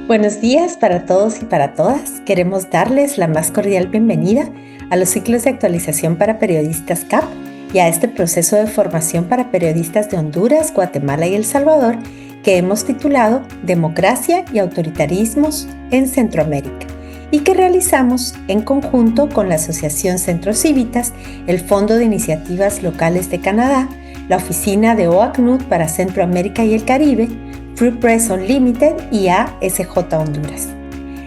Buenos días para todos y para todas. Queremos darles la más cordial bienvenida a los ciclos de actualización para periodistas CAP y a este proceso de formación para periodistas de Honduras, Guatemala y El Salvador que hemos titulado Democracia y Autoritarismos en Centroamérica y que realizamos en conjunto con la Asociación Centro Cívitas, el Fondo de Iniciativas Locales de Canadá, la Oficina de OACNUD para Centroamérica y el Caribe, Free Press Unlimited y ASJ Honduras.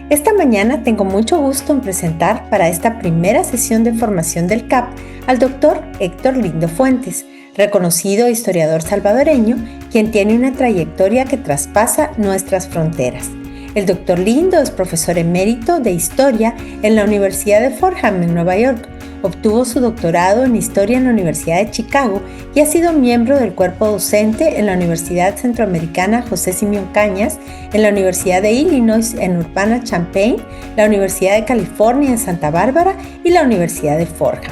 Esta mañana tengo mucho gusto en presentar para esta primera sesión de formación del CAP al doctor Héctor Lindo Fuentes, reconocido historiador salvadoreño, quien tiene una trayectoria que traspasa nuestras fronteras. El doctor Lindo es profesor emérito de Historia en la Universidad de Fordham en Nueva York. Obtuvo su doctorado en Historia en la Universidad de Chicago y ha sido miembro del cuerpo docente en la Universidad Centroamericana José Simeón Cañas, en la Universidad de Illinois en Urbana-Champaign, la Universidad de California en Santa Bárbara y la Universidad de Fordham.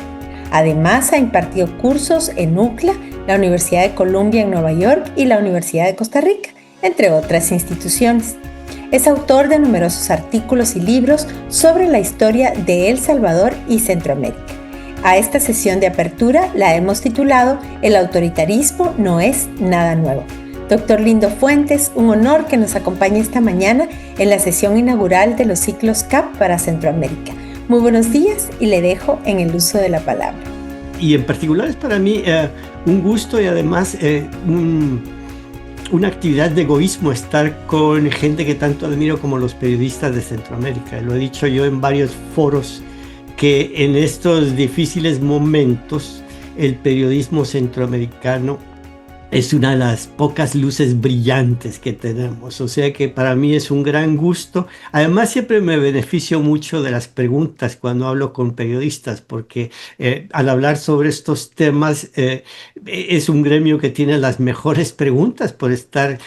Además, ha impartido cursos en UCLA, la Universidad de Columbia en Nueva York y la Universidad de Costa Rica, entre otras instituciones. Es autor de numerosos artículos y libros sobre la historia de El Salvador y Centroamérica. A esta sesión de apertura la hemos titulado El autoritarismo no es nada nuevo. Doctor Lindo Fuentes, un honor que nos acompañe esta mañana en la sesión inaugural de los ciclos CAP para Centroamérica. Muy buenos días y le dejo en el uso de la palabra. Y en particular es para mí un gusto y además una actividad de egoísmo estar con gente que tanto admiro como los periodistas de Centroamérica. Lo he dicho yo en varios foros que en estos difíciles momentos el periodismo centroamericano es una de las pocas luces brillantes que tenemos, o sea que para mí es un gran gusto. Además siempre me beneficio mucho de las preguntas cuando hablo con periodistas, porque al hablar sobre estos temas es un gremio que tiene las mejores preguntas por estar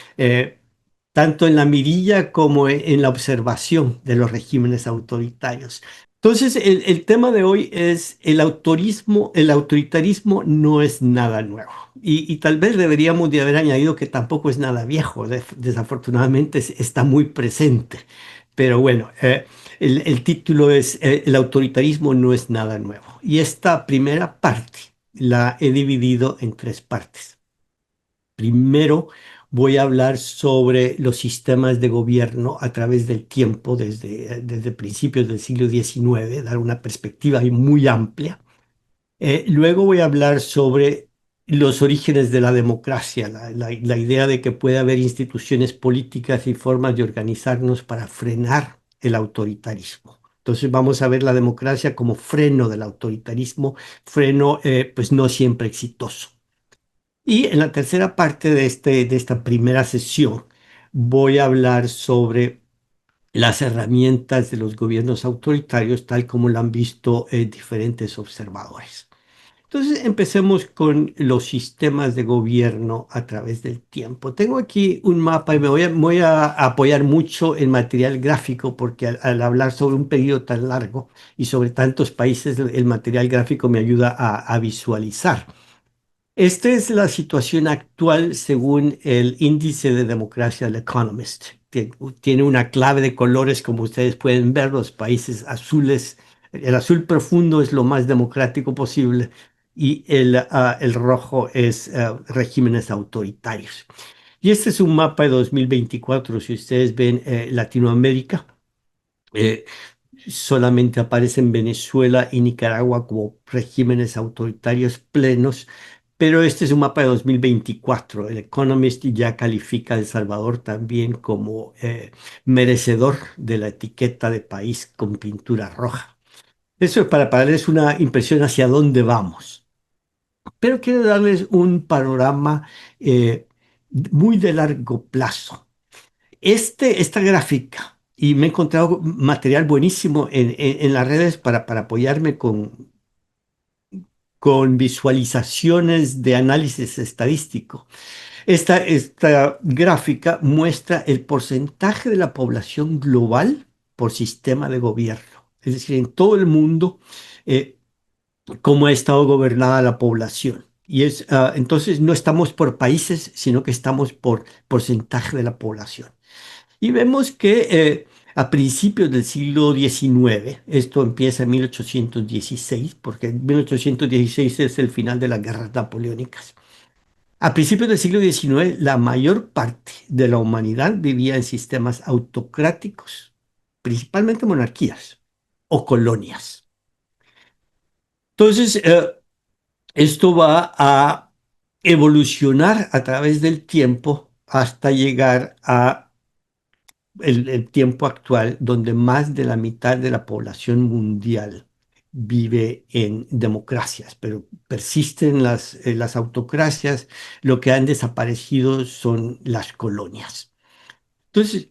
tanto en la mirilla como en la observación de los regímenes autoritarios. Entonces, el tema de hoy es el autoritarismo no es nada nuevo. Y tal vez deberíamos de haber añadido que tampoco es nada viejo, desafortunadamente está muy presente. Pero bueno, el título es El autoritarismo no es nada nuevo. Y esta primera parte la he dividido en tres partes. Primero, voy a hablar sobre los sistemas de gobierno a través del tiempo, desde principios del siglo XIX, dar una perspectiva muy amplia. Luego voy a hablar sobre los orígenes de la democracia, la idea de que puede haber instituciones políticas y formas de organizarnos para frenar el autoritarismo. Entonces vamos a ver la democracia como freno del autoritarismo, freno pues no siempre exitoso. Y en la tercera parte de esta primera sesión voy a hablar sobre las herramientas de los gobiernos autoritarios tal como lo han visto diferentes observadores. Entonces empecemos con los sistemas de gobierno a través del tiempo. Tengo aquí un mapa y voy a apoyar mucho en material gráfico porque al hablar sobre un periodo tan largo y sobre tantos países, el material gráfico me ayuda a visualizar. Esta es la situación actual según el índice de democracia del Economist. Tiene una clave de colores, como ustedes pueden ver, los países azules. El azul profundo es lo más democrático posible y el rojo es regímenes autoritarios. Y este es un mapa de 2024. Si ustedes ven Latinoamérica, eh, solamente aparecen Venezuela y Nicaragua como regímenes autoritarios plenos, pero este es un mapa de 2024. El Economist ya califica a El Salvador también como merecedor de la etiqueta de país con pintura roja. Eso es para darles una impresión hacia dónde vamos. Pero quiero darles un panorama muy de largo plazo. Esta gráfica, y me he encontrado material buenísimo en las redes para apoyarme con visualizaciones de análisis estadístico. Esta gráfica muestra el porcentaje de la población global por sistema de gobierno. Es decir, en todo el mundo, eh, cómo ha estado gobernada la población. Entonces no estamos por países, sino que estamos por porcentaje de la población. Y vemos que a principios del siglo XIX, esto empieza en 1816, porque 1816 es el final de las guerras napoleónicas. A principios del siglo XIX, la mayor parte de la humanidad vivía en sistemas autocráticos, principalmente monarquías o colonias. Entonces, esto va a evolucionar a través del tiempo hasta llegar a el tiempo actual, donde más de la mitad de la población mundial vive en democracias, pero persisten las autocracias, lo que han desaparecido son las colonias. Entonces,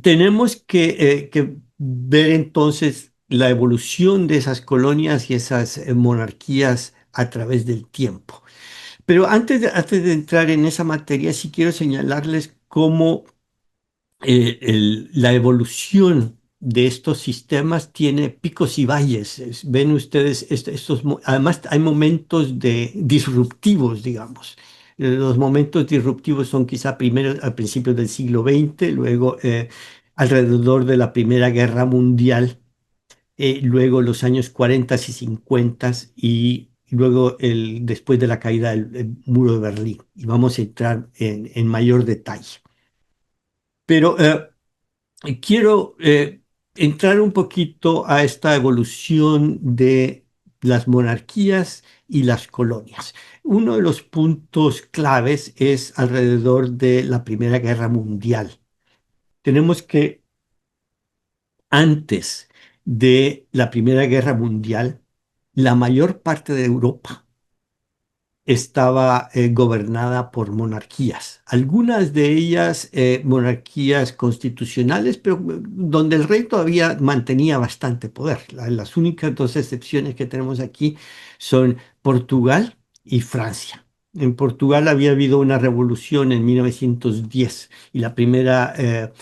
tenemos que ver entonces la evolución de esas colonias y esas monarquías a través del tiempo. Pero antes de entrar en esa materia, sí quiero señalarles cómo la evolución de estos sistemas tiene picos y valles. Ven ustedes, además hay momentos disruptivos, digamos. Los momentos disruptivos son quizá primero al principio del siglo XX, luego alrededor de la Primera Guerra Mundial, luego los años 40 y 50 y luego después de la caída del muro de Berlín. Y vamos a entrar en mayor detalle. Pero quiero entrar un poquito a esta evolución de las monarquías y las colonias. Uno de los puntos claves es alrededor de la Primera Guerra Mundial. Tenemos que antes de la Primera Guerra Mundial, la mayor parte de Europa estaba gobernada por monarquías, algunas de ellas monarquías constitucionales, pero donde el rey todavía mantenía bastante poder. Las únicas dos excepciones que tenemos aquí son Portugal y Francia. En Portugal había habido una revolución en 1910 y la primera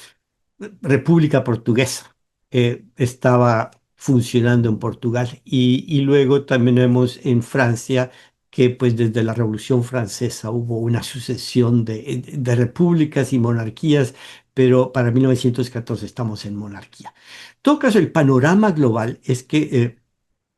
República Portuguesa estaba funcionando en Portugal y luego también vemos en Francia que pues desde la Revolución Francesa hubo una sucesión de repúblicas y monarquías, pero para 1914 estamos en monarquía. En todo caso, el panorama global es que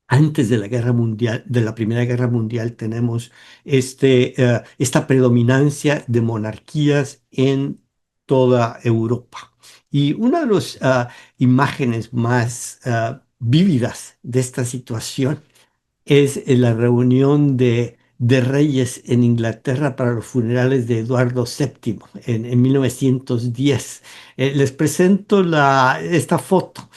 antes de la guerra mundial, de la Primera Guerra Mundial, tenemos esta predominancia de monarquías en toda Europa. Y una de las imágenes más vívidas de esta situación es la reunión de reyes en Inglaterra para los funerales de Eduardo VII en 1910. Les presento esta foto.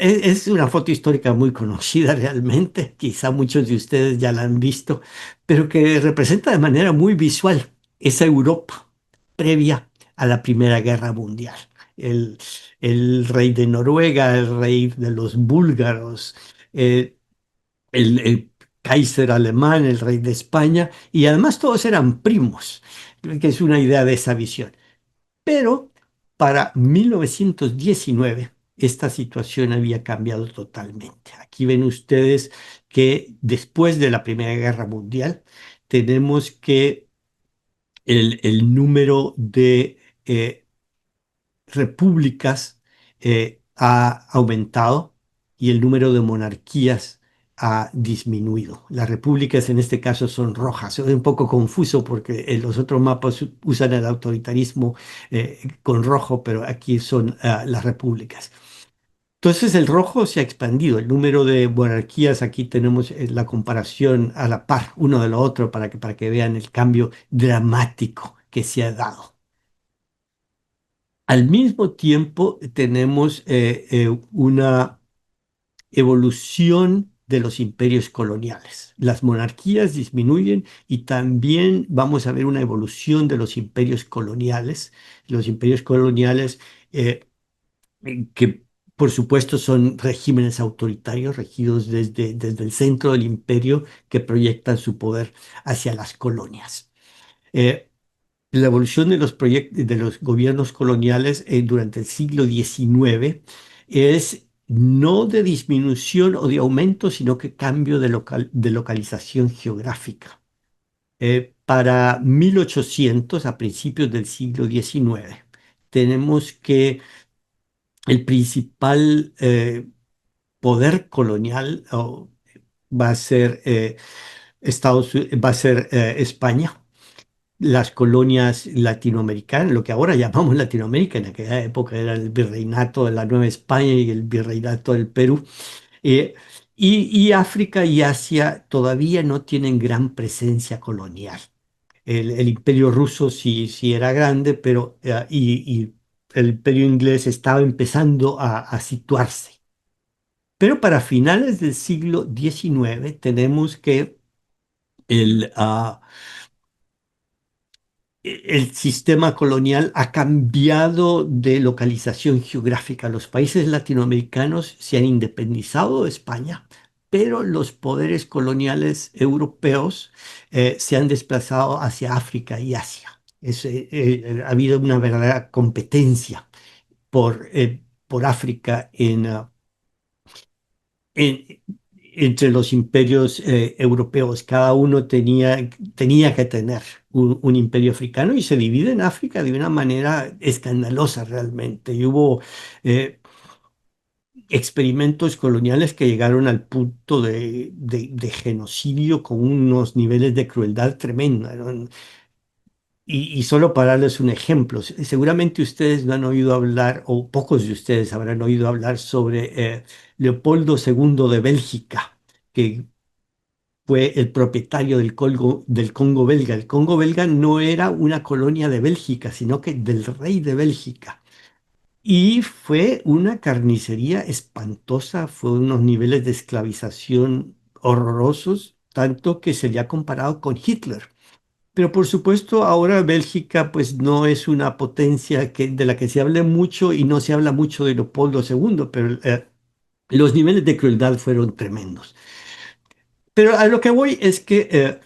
Es una foto histórica muy conocida realmente, quizá muchos de ustedes ya la han visto, pero que representa de manera muy visual esa Europa previa a la Primera Guerra Mundial. El, el rey de Noruega, el rey de los búlgaros, eh, el Kaiser alemán, el rey de España, y además todos eran primos, que es una idea de esa visión. Pero para 1919 esta situación había cambiado totalmente. Aquí ven ustedes que después de la Primera Guerra Mundial tenemos que el número de repúblicas ha aumentado y el número de monarquías ha disminuido. Las repúblicas en este caso son rojas. Es un poco confuso porque los otros mapas usan el autoritarismo con rojo, pero aquí son las repúblicas. Entonces el rojo se ha expandido, el número de monarquías, aquí tenemos la comparación a la par uno de lo otro para que vean el cambio dramático que se ha dado. Al mismo tiempo, tenemos una evolución de los imperios coloniales. Las monarquías disminuyen y también vamos a ver una evolución de los imperios coloniales. Los imperios coloniales que por supuesto son regímenes autoritarios regidos desde el centro del imperio que proyectan su poder hacia las colonias. Eh, la evolución de de los gobiernos coloniales durante el siglo XIX es no de disminución o de aumento, sino que cambio de localización geográfica. Para 1800, a principios del siglo XIX, tenemos que el principal poder colonial va a ser va a ser España. Las colonias latinoamericanas, lo que ahora llamamos Latinoamérica, en aquella época era el virreinato de la Nueva España y el virreinato del Perú. Eh, y África y Asia todavía no tienen gran presencia colonial. El imperio ruso sí, sí era grande, pero y el imperio inglés estaba empezando a situarse. Pero para finales del siglo XIX tenemos que el, ah, el sistema colonial ha cambiado de localización geográfica. Los países latinoamericanos se han independizado de España, pero los poderes coloniales europeos se han desplazado hacia África y Asia. Ha habido una verdadera competencia por África en- entre los imperios europeos. Cada uno tenía que tener un imperio africano y se divide en África de una manera escandalosa realmente. Y hubo eh, experimentos coloniales que llegaron al punto de genocidio con unos niveles de crueldad tremenda, ¿no? Y solo para darles un ejemplo, seguramente ustedes no han oído hablar, o pocos de ustedes habrán oído hablar sobre Leopoldo II de Bélgica, que fue el propietario del Congo belga. El Congo belga no era una colonia de Bélgica, sino que del rey de Bélgica. Y fue una carnicería espantosa, fue unos niveles de esclavización horrorosos, tanto que se le ha comparado con Hitler. Pero por supuesto, ahora Bélgica pues no es una potencia de la que se hable mucho y no se habla mucho de Leopoldo II, pero los niveles de crueldad fueron tremendos. Pero a lo que voy es que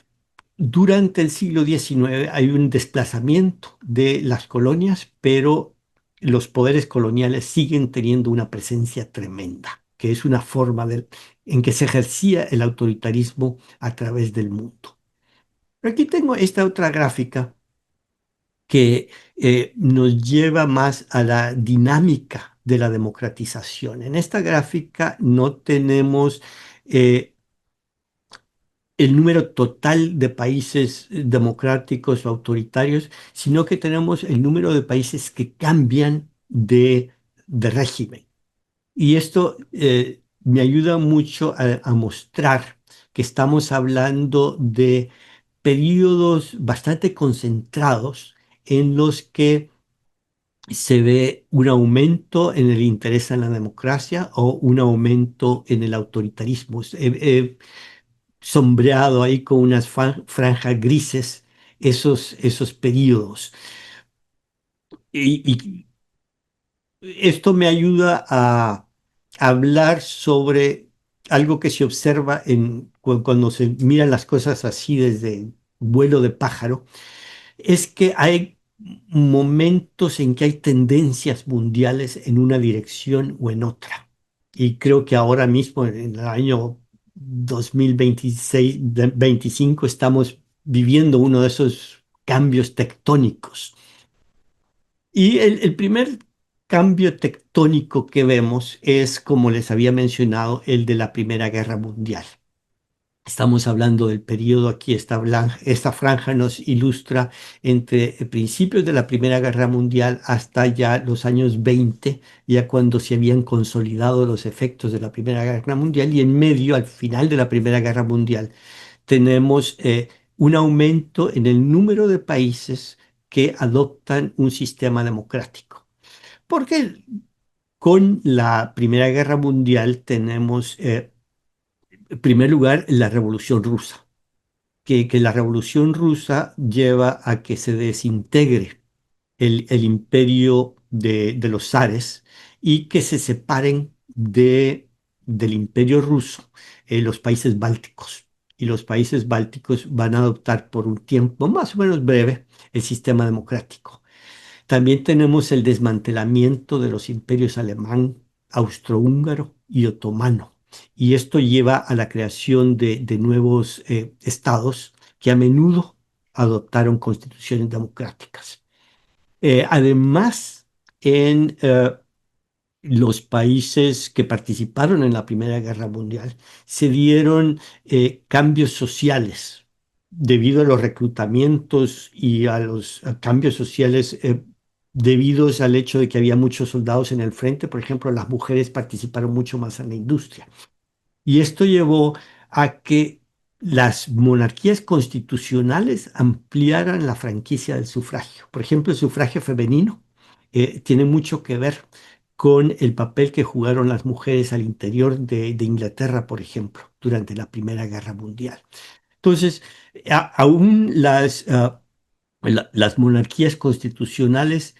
durante el siglo XIX hay un desplazamiento de las colonias, pero los poderes coloniales siguen teniendo una presencia tremenda, que es una forma en que se ejercía el autoritarismo a través del mundo. Aquí tengo esta otra gráfica que nos lleva más a la dinámica de la democratización. En esta gráfica no tenemos eh, el número total de países democráticos o autoritarios, sino que tenemos el número de países que cambian de régimen. Y esto me ayuda mucho a mostrar que estamos hablando de periodos bastante concentrados en los que se ve un aumento en el interés en la democracia o un aumento en el autoritarismo. Sombreado ahí con unas franjas grises esos periodos. Y esto me ayuda a hablar sobre algo que se observa cuando se miran las cosas así desde vuelo de pájaro, es que hay momentos en que hay tendencias mundiales en una dirección o en otra. Y creo que ahora mismo, en el año 2025, estamos viviendo uno de esos cambios tectónicos. Y el primer cambio tectónico que vemos es, como les había mencionado, el de la Primera Guerra Mundial. Estamos hablando del periodo aquí, esta franja nos ilustra entre principios de la Primera Guerra Mundial hasta ya los años 20, ya cuando se habían consolidado los efectos de la Primera Guerra Mundial, y en medio, al final de la Primera Guerra Mundial, tenemos un aumento en el número de países que adoptan un sistema democrático. Porque con la Primera Guerra Mundial tenemos, en primer lugar, la Revolución Rusa, que la Revolución Rusa lleva a que se desintegre el imperio de los zares y que se separen del imperio ruso los países bálticos. Y los países bálticos van a adoptar por un tiempo más o menos breve el sistema democrático. También tenemos el desmantelamiento de los imperios alemán, austrohúngaro y otomano. Y esto lleva a la creación de nuevos estados que a menudo adoptaron constituciones democráticas. Además, en los países que participaron en la Primera Guerra Mundial, se dieron cambios sociales debido a los reclutamientos y a los cambios sociales debidos al hecho de que había muchos soldados en el frente. Por ejemplo, las mujeres participaron mucho más en la industria. Y esto llevó a que las monarquías constitucionales ampliaran la franquicia del sufragio. Por ejemplo, el sufragio femenino tiene mucho que ver con el papel que jugaron las mujeres al interior de Inglaterra, por ejemplo, durante la Primera Guerra Mundial. Entonces, aún las monarquías constitucionales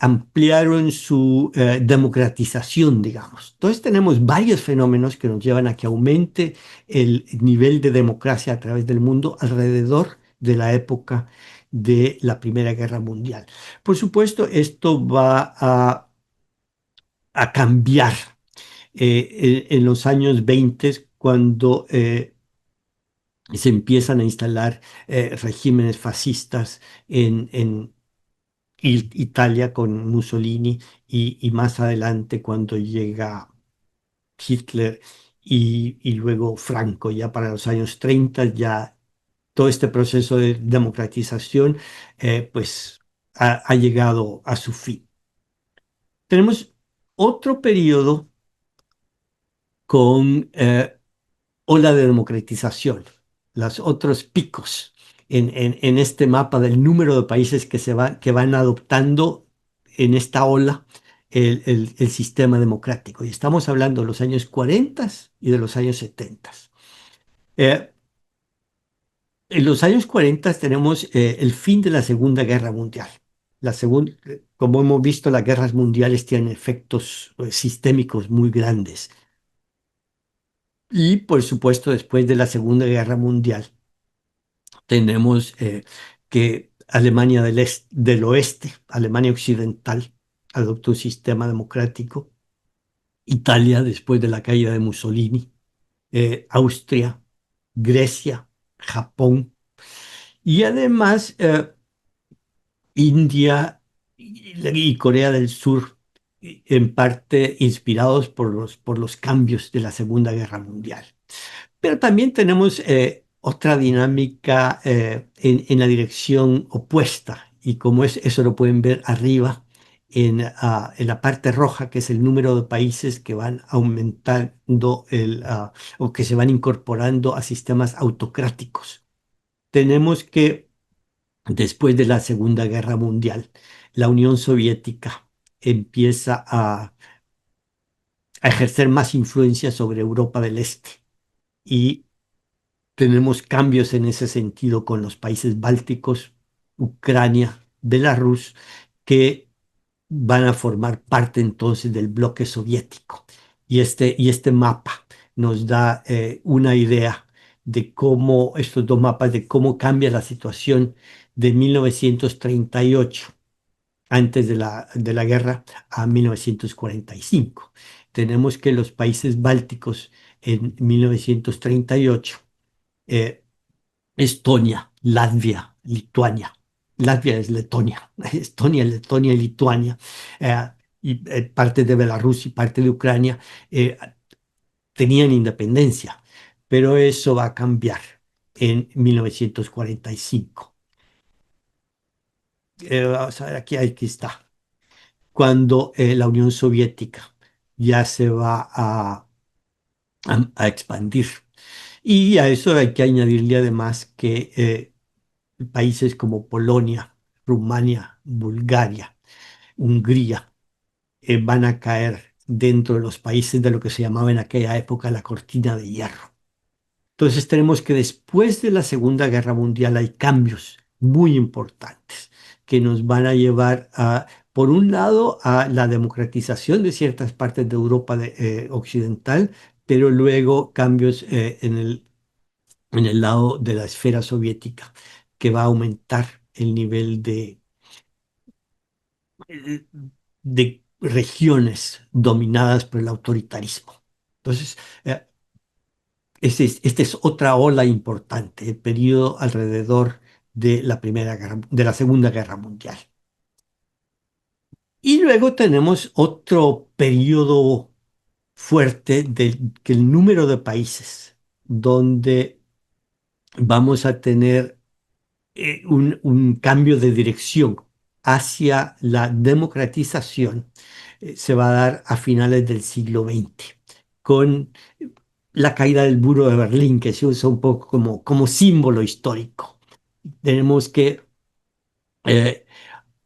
ampliaron su democratización, digamos. Entonces tenemos varios fenómenos que nos llevan a que aumente el nivel de democracia a través del mundo alrededor de la época de la Primera Guerra Mundial. Por supuesto, esto va a cambiar en los años 20 cuando se empiezan a instalar regímenes fascistas en Italia con Mussolini y más adelante cuando llega Hitler y luego Franco, ya para los años 30 ya todo este proceso de democratización pues ha llegado a su fin. Tenemos otro periodo con ola de democratización, los otros picos en este mapa del número de países que van adoptando en esta ola el sistema democrático. Y estamos hablando de los años 40 y de los años 70. Eh, en los años 40 tenemos el fin de la Segunda Guerra Mundial. Como hemos visto, las guerras mundiales tienen efectos sistémicos muy grandes. Y por supuesto, después de la Segunda Guerra Mundial, tenemos que Alemania del Oeste, Alemania Occidental, adoptó un sistema democrático. Italia, después de la caída de Mussolini, Austria, Grecia, Japón y además India y Corea del Sur, en parte inspirados por los cambios de la Segunda Guerra Mundial. Pero también tenemos otra dinámica en la dirección opuesta, y como eso lo pueden ver arriba en la parte roja, que es el número de países que van aumentando o que se van incorporando a sistemas autocráticos. Tenemos que después de la Segunda Guerra Mundial, la Unión Soviética empieza a ejercer más influencia sobre Europa del Este y tenemos cambios en ese sentido con los países bálticos, Ucrania, Belarus, que van a formar parte entonces del bloque soviético. Y este mapa nos da una idea de cómo, estos dos mapas, de cómo cambia la situación de 1938, antes de la guerra, a 1945. Tenemos que los países bálticos en 1938 eh, Estonia, Latvia, Lituania. Latvia es Letonia, Estonia, Letonia y Lituania, parte de Belarus y parte de Ucrania tenían independencia, pero eso va a cambiar en 1945. Vamos a ver, aquí está. Cuando la Unión Soviética ya se va a expandir. Y a eso hay que añadirle además que países como Polonia, Rumania, Bulgaria, Hungría, van a caer dentro de los países de lo que se llamaba en aquella época la cortina de hierro. Entonces tenemos que después de la Segunda Guerra Mundial hay cambios muy importantes que nos van a llevar por un lado, a la democratización de ciertas partes de Europa occidental, pero luego cambios en el lado de la esfera soviética, que va a aumentar el nivel eh, de regiones dominadas por el autoritarismo. Entonces, esta es otra ola importante, el periodo alrededor de la Segunda Guerra Mundial. Y luego tenemos otro periodo fuerte del que el número de países donde vamos a tener un cambio de dirección hacia la democratización se va a dar a finales del siglo XX, con la caída del muro de Berlín, que se usa un poco como símbolo histórico. Tenemos que eh,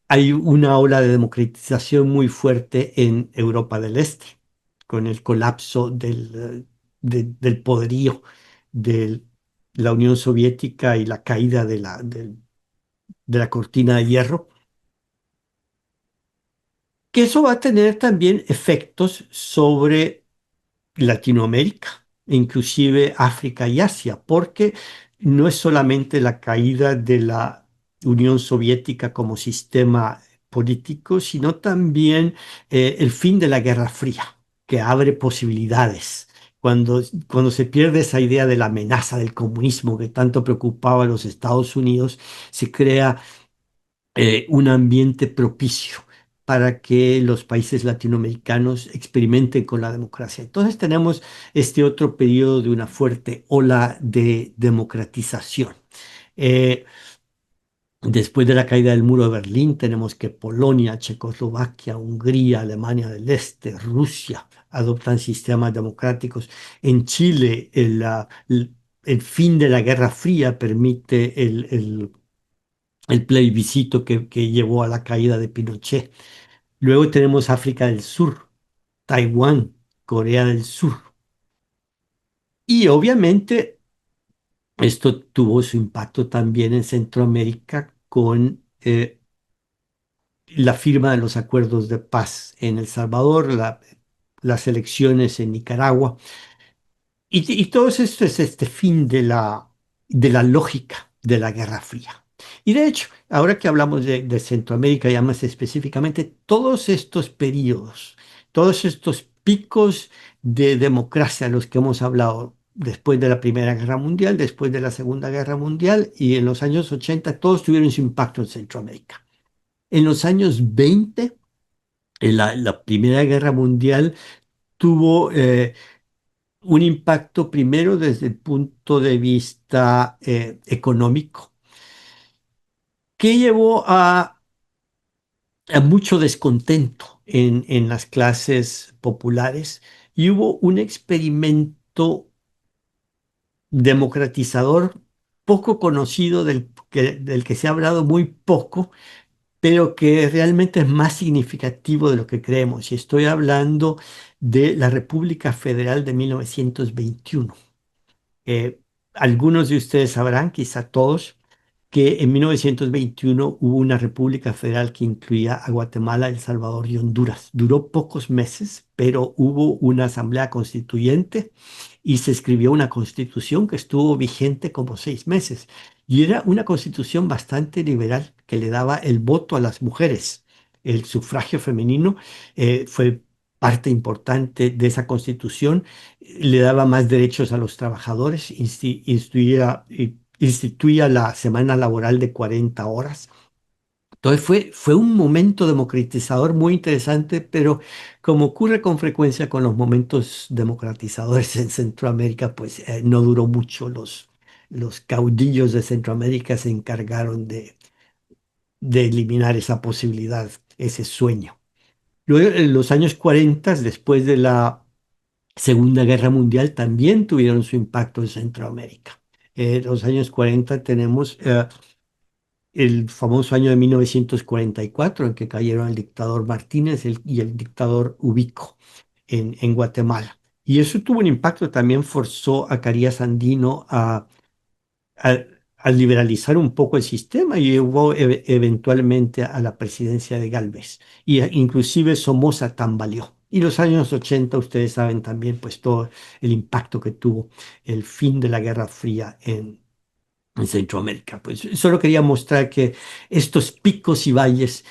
hay una ola de democratización muy fuerte en Europa del Este, con el colapso del poderío de la Unión Soviética y la caída de la cortina de hierro, que eso va a tener también efectos sobre Latinoamérica, inclusive África y Asia, porque no es solamente la caída de la Unión Soviética como sistema político, sino también el fin de la Guerra Fría, que abre posibilidades. Cuando se pierde esa idea de la amenaza del comunismo que tanto preocupaba a los Estados Unidos, se crea un ambiente propicio para que los países latinoamericanos experimenten con la democracia. Entonces tenemos este otro periodo de una fuerte ola de democratización. Eh, Después de la caída del muro de Berlín, tenemos que Polonia, Checoslovaquia, Hungría, Alemania del Este, Rusia adoptan sistemas democráticos. En Chile, el fin de la Guerra Fría permite el plebiscito que llevó a la caída de Pinochet. Luego tenemos África del Sur, Taiwán, Corea del Sur. Y obviamente esto tuvo su impacto también en Centroamérica con la firma de los acuerdos de paz en El Salvador, las elecciones en Nicaragua. Y todo esto es este fin de la lógica de la Guerra Fría. Y de hecho, ahora que hablamos de Centroamérica, ya más específicamente, todos estos periodos, todos estos picos de democracia a los que hemos hablado después de la Primera Guerra Mundial, después de la Segunda Guerra Mundial y en los años 80, todos tuvieron su impacto en Centroamérica. En los años 20, en la Primera Guerra Mundial tuvo un impacto primero desde el punto de vista económico, que llevó a mucho descontento en las clases populares y hubo un experimento democratizador poco conocido del que se ha hablado muy poco, pero que realmente es más significativo de lo que creemos. Y estoy hablando de la República Federal de 1921. Eh, Algunos de ustedes sabrán, quizá todos, que en 1921 hubo una república federal que incluía a Guatemala, El Salvador y Honduras. Duró pocos meses, pero hubo una asamblea constituyente y se escribió una constitución que estuvo vigente como 6 meses. Y era una constitución bastante liberal que le daba el voto a las mujeres. El sufragio femenino fue parte importante de esa constitución, le daba más derechos a los trabajadores, instituía la semana laboral de 40 horas. Entonces fue un momento democratizador muy interesante, pero como ocurre con frecuencia con los momentos democratizadores en Centroamérica, pues no duró mucho. Los caudillos de Centroamérica se encargaron de eliminar esa posibilidad, ese sueño. Luego, en los años 40, después de la Segunda Guerra Mundial, también tuvieron su impacto en Centroamérica. En los años 40 tenemos el famoso año de 1944, en que cayeron el dictador Martínez y el dictador Ubico en Guatemala. Y eso tuvo un impacto, también forzó a Carías Andino a, a liberalizar un poco el sistema y llevó eventualmente a la presidencia de Gálvez. Y inclusive Somoza tambaleó. Y los años 80, ustedes saben también, pues todo el impacto que tuvo el fin de la Guerra Fría en Centroamérica. Pues solo quería mostrar que estos picos y valles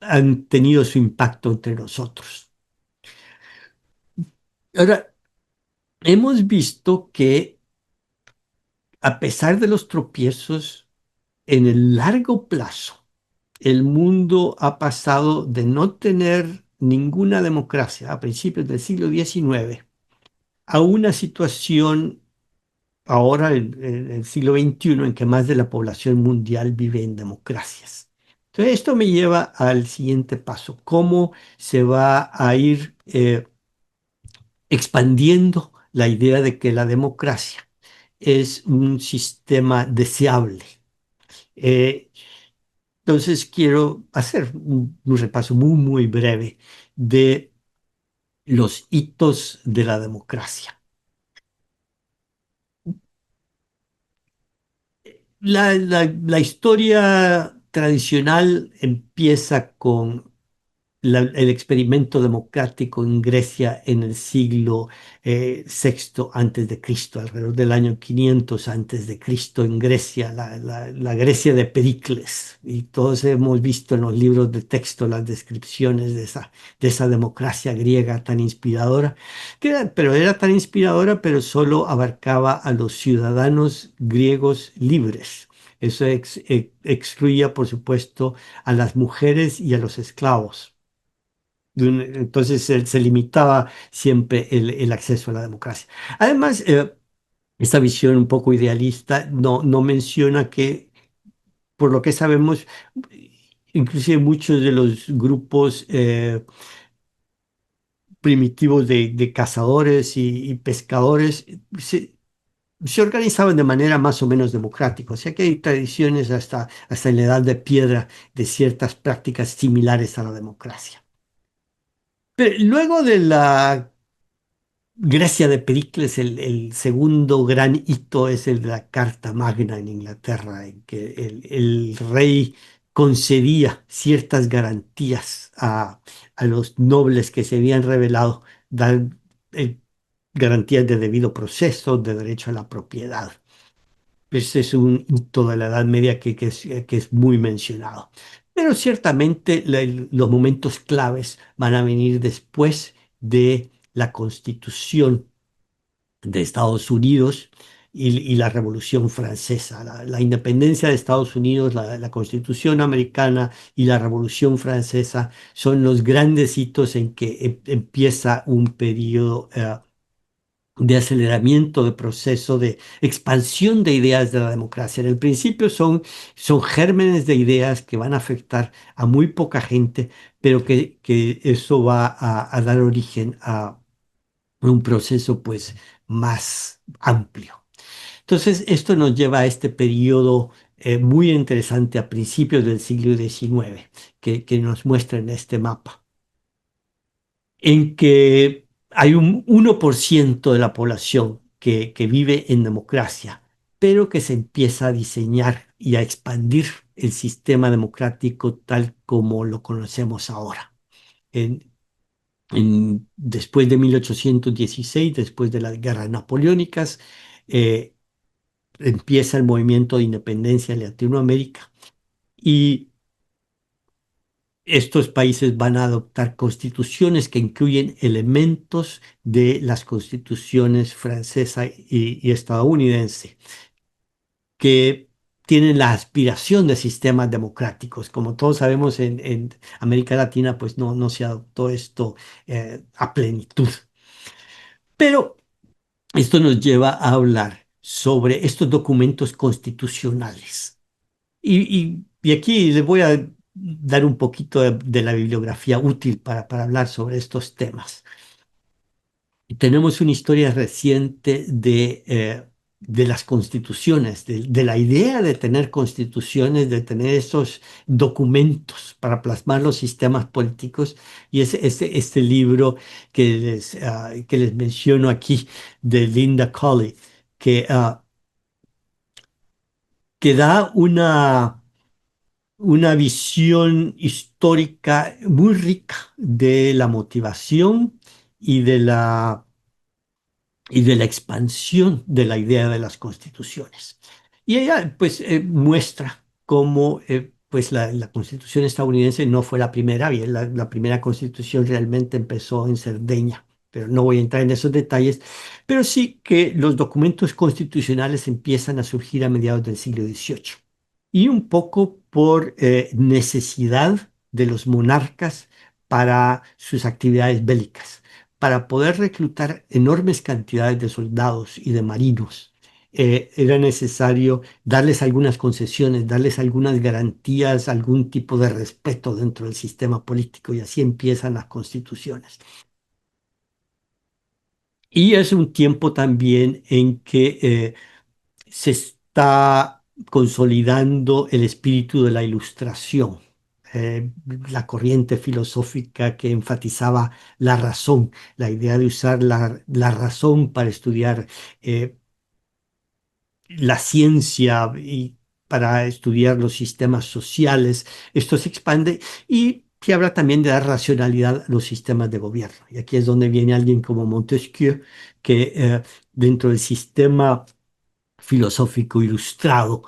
han tenido su impacto entre nosotros. Ahora, hemos visto que a pesar de los tropiezos en el largo plazo, el mundo ha pasado de no tener ninguna democracia a principios del siglo XIX a una situación ahora, en el siglo XXI, en que más de la población mundial vive en democracias. Entonces, esto me lleva al siguiente paso: cómo se va a ir expandiendo la idea de que la democracia es un sistema deseable. Eh, entonces, quiero hacer un repaso muy, muy breve de los hitos de la democracia. La historia tradicional empieza con el experimento democrático en Grecia en el siglo sexto antes de Cristo, alrededor del año 500 antes de Cristo en Grecia, la Grecia de Pericles. Y todos hemos visto en los libros de texto las descripciones de esa democracia griega tan inspiradora, pero era tan inspiradora, pero solo abarcaba a los ciudadanos griegos libres. Eso excluía, por supuesto, a las mujeres y a los esclavos. Entonces se limitaba siempre el acceso a la democracia. Además, esta visión un poco idealista no menciona que, por lo que sabemos, inclusive muchos de los grupos primitivos de cazadores y pescadores se organizaban de manera más o menos democrática. O sea que hay tradiciones hasta en la Edad de Piedra de ciertas prácticas similares a la democracia. Pero luego de la Grecia de Pericles, el segundo gran hito es el de la Carta Magna en Inglaterra, en que el rey concedía ciertas garantías a los nobles que se habían rebelado, dar eh, garantías de debido proceso, de derecho a la propiedad. Ese es un hito de la Edad Media que es muy mencionado. Pero ciertamente los momentos claves van a venir después de la Constitución de Estados Unidos y la Revolución Francesa. La independencia de Estados Unidos, la Constitución americana y la Revolución Francesa son los grandes hitos en que empieza un periodo de aceleramiento de proceso, de expansión de ideas de la democracia. En el principio son gérmenes de ideas que van a afectar a muy poca gente, pero que eso va a dar origen a un proceso pues más amplio. Entonces, esto nos lleva a este periodo muy interesante a principios del siglo XIX, que nos muestra en este mapa, en que hay un 1% de la población que vive en democracia, pero que se empieza a diseñar y a expandir el sistema democrático tal como lo conocemos ahora. En, Después de 1816, después de las guerras napoleónicas, eh, empieza el movimiento de independencia en Latinoamérica y estos países van a adoptar constituciones que incluyen elementos de las constituciones francesa y estadounidense, que tienen la aspiración de sistemas democráticos. Como todos sabemos, en América Latina, pues no se adoptó esto a plenitud. Pero esto nos lleva a hablar sobre estos documentos constitucionales. Y aquí les voy a dar un poquito de la bibliografía útil para hablar sobre estos temas. Tenemos una historia reciente de las constituciones, de la idea de tener constituciones, de tener esos documentos para plasmar los sistemas políticos. Y es este libro que les menciono aquí, de Linda Colley, que da una visión histórica muy rica de la motivación y de la expansión de la idea de las constituciones. Y ella pues muestra cómo pues la constitución estadounidense no fue la primera, bien, la primera constitución realmente empezó en Cerdeña, pero no voy a entrar en esos detalles, pero sí que los documentos constitucionales empiezan a surgir a mediados del siglo XVIII. Y un poco por necesidad de los monarcas para sus actividades bélicas, para poder reclutar enormes cantidades de soldados y de marinos. Era necesario darles algunas concesiones, darles algunas garantías, algún tipo de respeto dentro del sistema político y así empiezan las constituciones. Y es un tiempo también en que se está consolidando el espíritu de la Ilustración, eh, la corriente filosófica que enfatizaba la razón, la idea de usar la razón para estudiar eh, la ciencia y para estudiar los sistemas sociales. Esto se expande y se habla también de dar racionalidad a los sistemas de gobierno. Y aquí es donde viene alguien como Montesquieu, que dentro del sistema filosófico ilustrado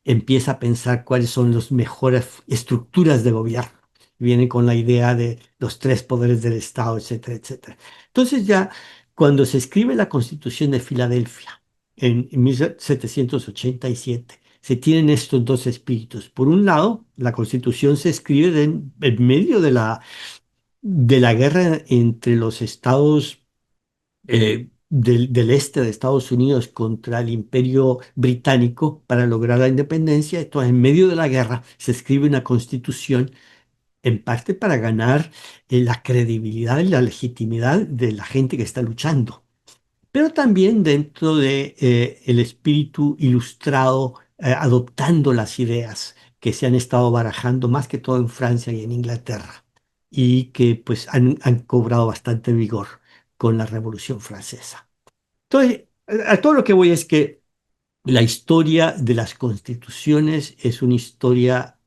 empieza a pensar cuáles son las mejores estructuras de gobierno. Viene con la idea de los tres poderes del Estado, etcétera, etcétera. Entonces ya cuando se escribe la Constitución de Filadelfia en 1787, se tienen estos dos espíritus. Por un lado, la Constitución se escribe en medio de la guerra entre los estados del este de Estados Unidos contra el Imperio Británico para lograr la independencia. Entonces, en medio de la guerra se escribe una constitución en parte para ganar la credibilidad y la legitimidad de la gente que está luchando, pero también dentro de el espíritu ilustrado, adoptando las ideas que se han estado barajando más que todo en Francia y en Inglaterra y que pues han cobrado bastante vigor con la Revolución Francesa. Entonces, a todo lo que voy es que la historia de las constituciones es una historia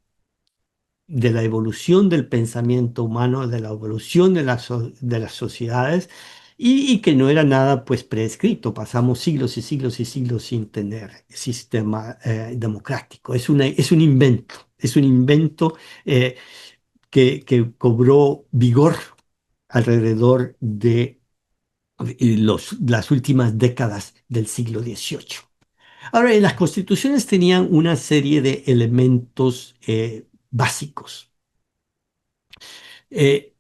de la evolución del pensamiento humano, de la evolución de las sociedades y que no era nada pues prescrito. Pasamos siglos y siglos y siglos sin tener sistema democrático. Es un invento que cobró vigor alrededor de las últimas décadas del siglo XVIII. Ahora, las constituciones tenían una serie de elementos básicos eh,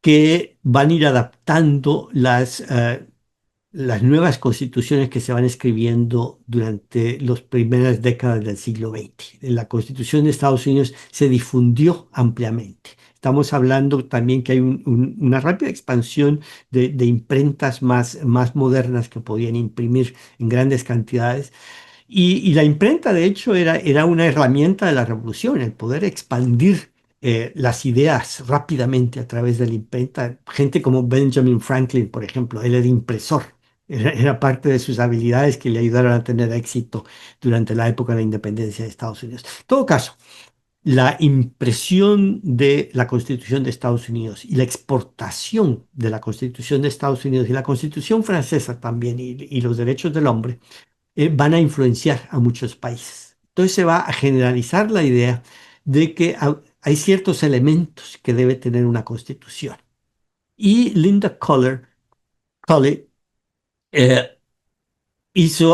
que van a ir adaptando las nuevas constituciones que se van escribiendo durante las primeras décadas del siglo XX. La Constitución de Estados Unidos se difundió ampliamente. Estamos hablando también que hay una rápida expansión de imprentas más modernas que podían imprimir en grandes cantidades y la imprenta, de hecho, era una herramienta de la revolución, el poder expandir las ideas rápidamente a través de la imprenta. Gente como Benjamin Franklin, por ejemplo, él era impresor. Era parte de sus habilidades que le ayudaron a tener éxito durante la época de la independencia de Estados Unidos. En todo caso, la impresión de la Constitución de Estados Unidos y la exportación de la Constitución de Estados Unidos y la Constitución francesa también y los derechos del hombre van a influenciar a muchos países. Entonces se va a generalizar la idea de que hay ciertos elementos que debe tener una constitución. Y Linda Colley eh,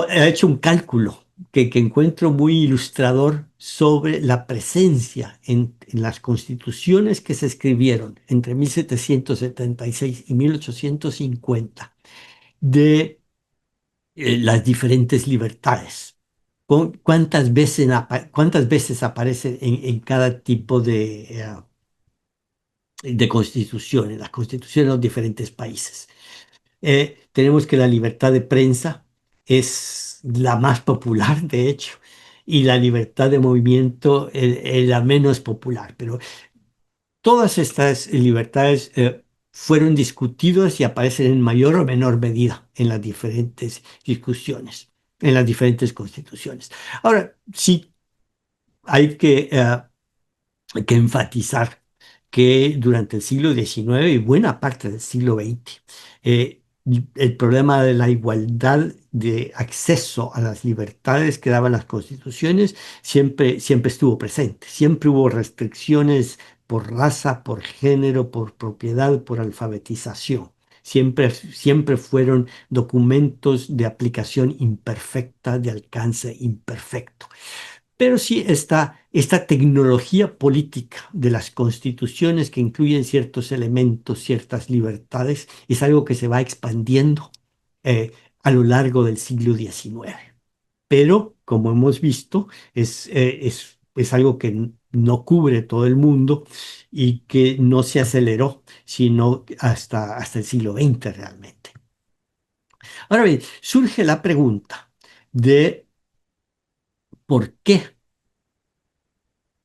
ha hecho un cálculo que encuentro muy ilustrador sobre la presencia en las constituciones que se escribieron entre 1776 y 1850 de las diferentes libertades. Cuántas veces aparecen en cada tipo de constitución, en las constituciones de los diferentes países? Tenemos que la libertad de prensa es la más popular, de hecho, y la libertad de movimiento la menos popular, pero todas estas libertades fueron discutidas y aparecen en mayor o menor medida en las diferentes discusiones, en las diferentes constituciones. Ahora, sí hay que enfatizar que durante el siglo XIX y buena parte del siglo XX, el problema de la igualdad de acceso a las libertades que daban las constituciones siempre estuvo presente. Siempre hubo restricciones por raza, por género, por propiedad, por alfabetización. Siempre fueron documentos de aplicación imperfecta, de alcance imperfecto. pero sí esta tecnología política de las constituciones que incluyen ciertos elementos, ciertas libertades, es algo que se va expandiendo a lo largo del siglo XIX. Pero, como hemos visto, es algo que no cubre todo el mundo y que no se aceleró, sino hasta el siglo XX realmente. Ahora bien, surge la pregunta de por qué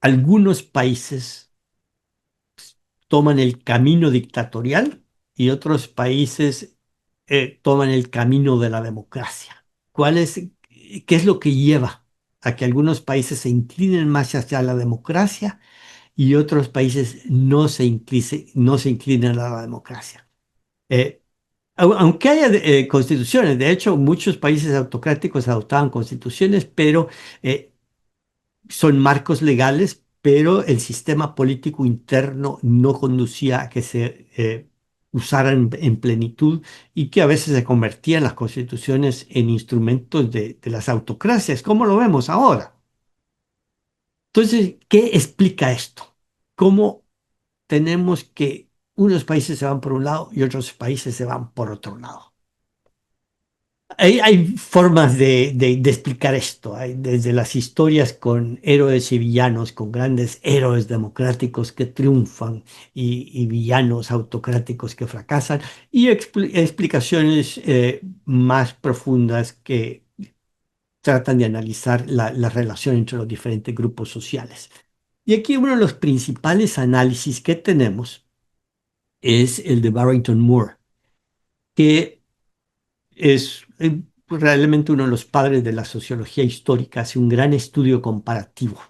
algunos países toman el camino dictatorial y otros países toman el camino de la democracia. ¿Qué es lo que lleva a que algunos países se inclinen más hacia la democracia y otros países no se inclinen a la democracia? Eh, Aunque haya constituciones, de hecho, muchos países autocráticos adoptaban constituciones, pero eh, son marcos legales, pero el sistema político interno no conducía a que se usaran en plenitud y que a veces se convertían las constituciones en instrumentos de las autocracias, como lo vemos ahora. Entonces, ¿qué explica esto? ¿Cómo tenemos que unos países se van por un lado y otros países se van por otro lado? Hay formas de explicar esto. Hay desde las historias con héroes y villanos, con grandes héroes democráticos que triunfan y villanos autocráticos que fracasan, y explicaciones más profundas que tratan de analizar la relación entre los diferentes grupos sociales. Y aquí uno de los principales análisis que tenemos es el de Barrington Moore, que es realmente uno de los padres de la sociología histórica, hace un gran estudio comparativo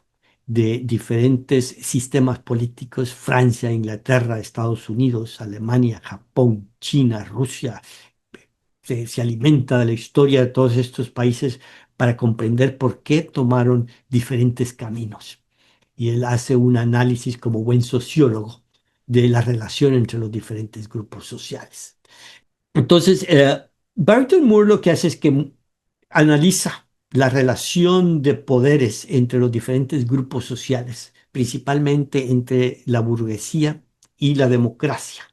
de diferentes sistemas políticos, Francia, Inglaterra, Estados Unidos, Alemania, Japón, China, Rusia. Se alimenta de la historia de todos estos países para comprender por qué tomaron diferentes caminos. Y él hace un análisis como buen sociólogo de la relación entre los diferentes grupos sociales. Entonces, Barton Moore lo que hace es que analiza la relación de poderes entre los diferentes grupos sociales, principalmente entre la burguesía y la democracia.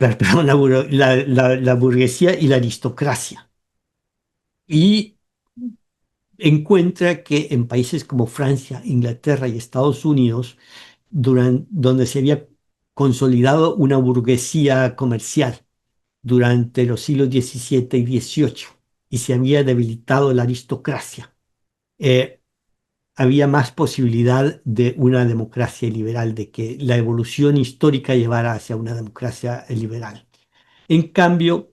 Perdón, la burguesía y la aristocracia. Y encuentra que en países como Francia, Inglaterra y Estados Unidos, donde se había consolidado una burguesía comercial, durante los siglos XVII y XVIII y se había debilitado la aristocracia. Eh, Había más posibilidad de una democracia liberal, de que la evolución histórica llevara hacia una democracia liberal. En cambio,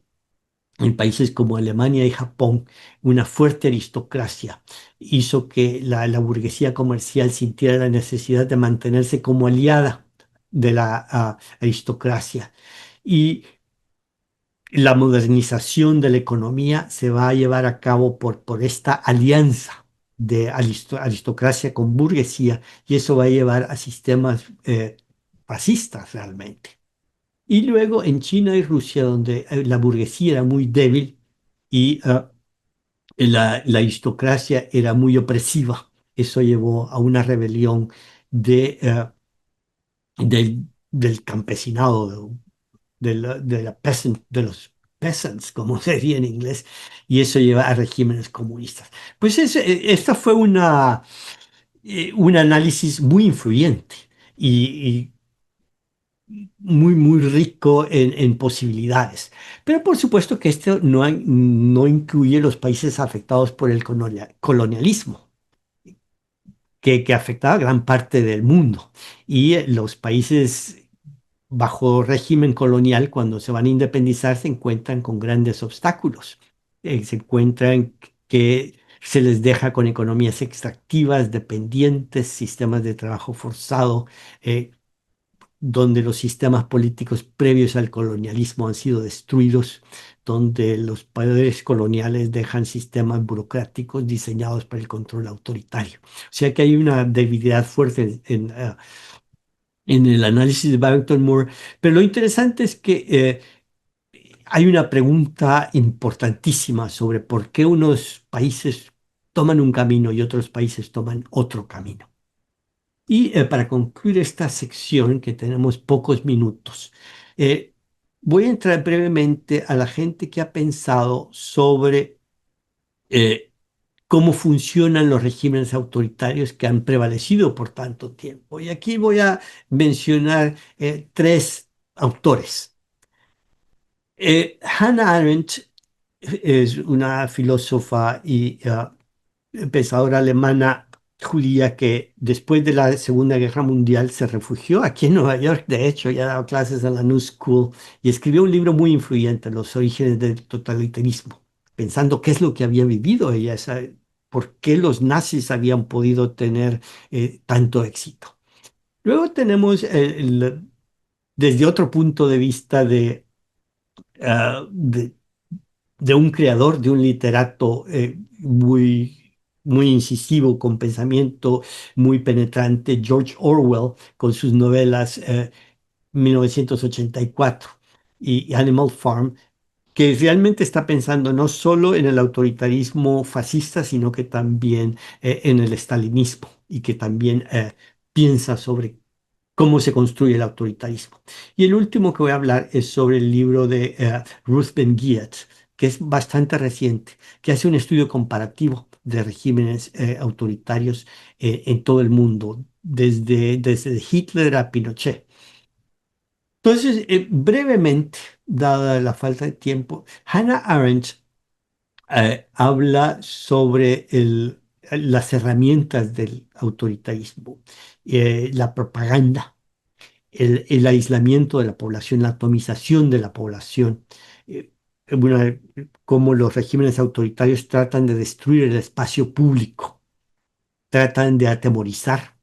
en países como Alemania y Japón, una fuerte aristocracia hizo que la burguesía comercial sintiera la necesidad de mantenerse como aliada de la aristocracia. Y la modernización de la economía se va a llevar a cabo por esta alianza de aristocracia con burguesía y eso va a llevar a sistemas fascistas realmente. Y luego en China y Rusia, donde la burguesía era muy débil y la aristocracia era muy opresiva, eso llevó a una rebelión del campesinado, de los peasants, como se diría en inglés, y eso lleva a regímenes comunistas. Pues esta fue un análisis muy influyente y muy rico en posibilidades. Pero por supuesto que esto no incluye los países afectados por el colonialismo. Que afectaba a gran parte del mundo. Y los países bajo régimen colonial, cuando se van a independizar, se encuentran con grandes obstáculos. Se encuentran que se les deja con economías extractivas, dependientes, sistemas de trabajo forzado, donde los sistemas políticos previos al colonialismo han sido destruidos, donde los poderes coloniales dejan sistemas burocráticos diseñados para el control autoritario. O sea que hay una debilidad fuerte en el análisis de Barrington Moore, pero lo interesante es que hay una pregunta importantísima sobre por qué unos países toman un camino y otros países toman otro camino. Y para concluir esta sección, que tenemos pocos minutos, eh, voy a entrar brevemente a la gente que ha pensado sobre eh, cómo funcionan los regímenes autoritarios que han prevalecido por tanto tiempo. Y aquí voy a mencionar tres autores. Hannah Arendt es una filósofa y pensadora alemana judía que después de la Segunda Guerra Mundial se refugió aquí en Nueva York. De hecho, ya daba clases en la New School y escribió un libro muy influyente, Los orígenes del totalitarismo, pensando qué es lo que había vivido ella, por qué los nazis habían podido tener tanto éxito. Luego tenemos desde otro punto de vista ah, de un creador, de un literato muy incisivo, con pensamiento muy penetrante, George Orwell, con sus novelas 1984 y Animal Farm, que realmente está pensando no solo en el autoritarismo fascista, sino que también en el estalinismo y que también piensa sobre cómo se construye el autoritarismo. Y el último que voy a hablar es sobre el libro de Ruth Ben-Ghiat, que es bastante reciente, que hace un estudio comparativo de regímenes autoritarios en todo el mundo, desde Hitler a Pinochet. Entonces, brevemente, dada la falta de tiempo, Hannah Arendt habla sobre las herramientas del autoritarismo, la propaganda, el aislamiento de la población, la atomización de la población, eh, una- cómo los regímenes autoritarios tratan de destruir el espacio público, tratan de atemorizar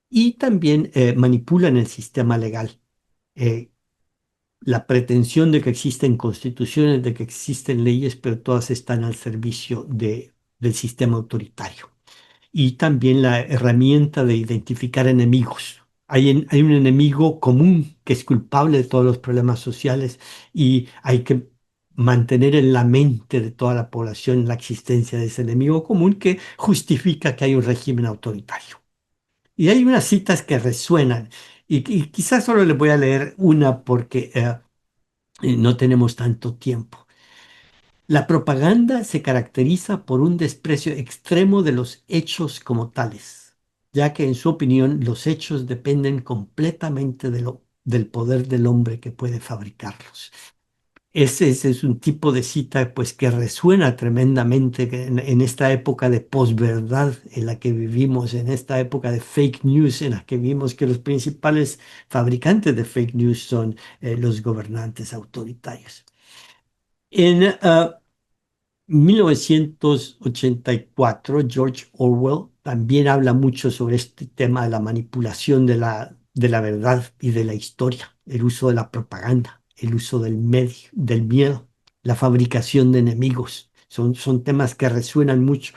y también manipulan el sistema legal. Eh, la pretensión de que existen constituciones, de que existen leyes, pero todas están al servicio del sistema autoritario y también la herramienta de identificar enemigos. Hay un enemigo común que es culpable de todos los problemas sociales y hay que mantener en la mente de toda la población la existencia de ese enemigo común que justifica que hay un régimen autoritario. Y hay unas citas que resuenan y quizás solo les voy a leer una porque no tenemos tanto tiempo. La propaganda se caracteriza por un desprecio extremo de los hechos como tales, ya que en su opinión los hechos dependen completamente del poder del hombre que puede fabricarlos. Ese es un tipo de cita pues que resuena tremendamente en esta época de posverdad en la que vivimos, en esta época de fake news en la que vimos que los principales fabricantes de fake news son los gobernantes autoritarios. En 1984, George Orwell también habla mucho sobre este tema de la manipulación de la verdad y de la historia, el uso de la propaganda, el uso del miedo, la fabricación de enemigos. Son temas que resuenan mucho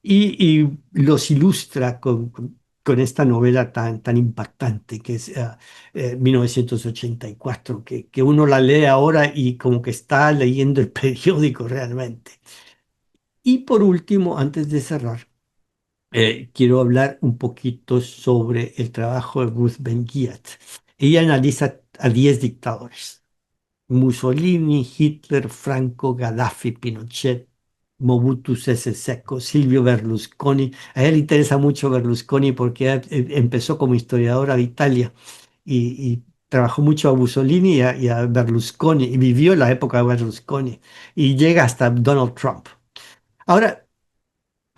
y los ilustra con esta novela tan impactante que es 1984, que uno la lee ahora y como que está leyendo el periódico realmente. Y por último, antes de cerrar, quiero hablar un poquito sobre el trabajo de Ruth Ben-Ghiat. Ella analiza a 10 dictadores: Mussolini, Hitler, Franco, Gaddafi, Pinochet, Mobutu Sese Seko, Silvio Berlusconi. A ella le interesa mucho Berlusconi porque ella, empezó como historiadora de Italia y trabajó mucho a Mussolini y a Berlusconi y vivió la época de Berlusconi y llega hasta Donald Trump. Ahora,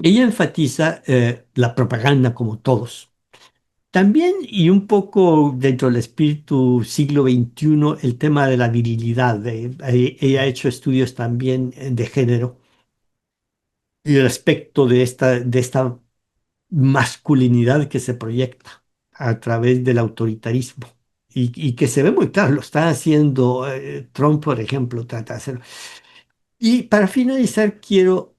ella enfatiza la propaganda como todos. También, y un poco dentro del espíritu siglo XXI, el tema de la virilidad. Ella ha hecho estudios también de género y respecto de esta masculinidad que se proyecta a través del autoritarismo y que se ve muy claro, lo está haciendo Trump, por ejemplo, trata de hacerlo. Y para finalizar, quiero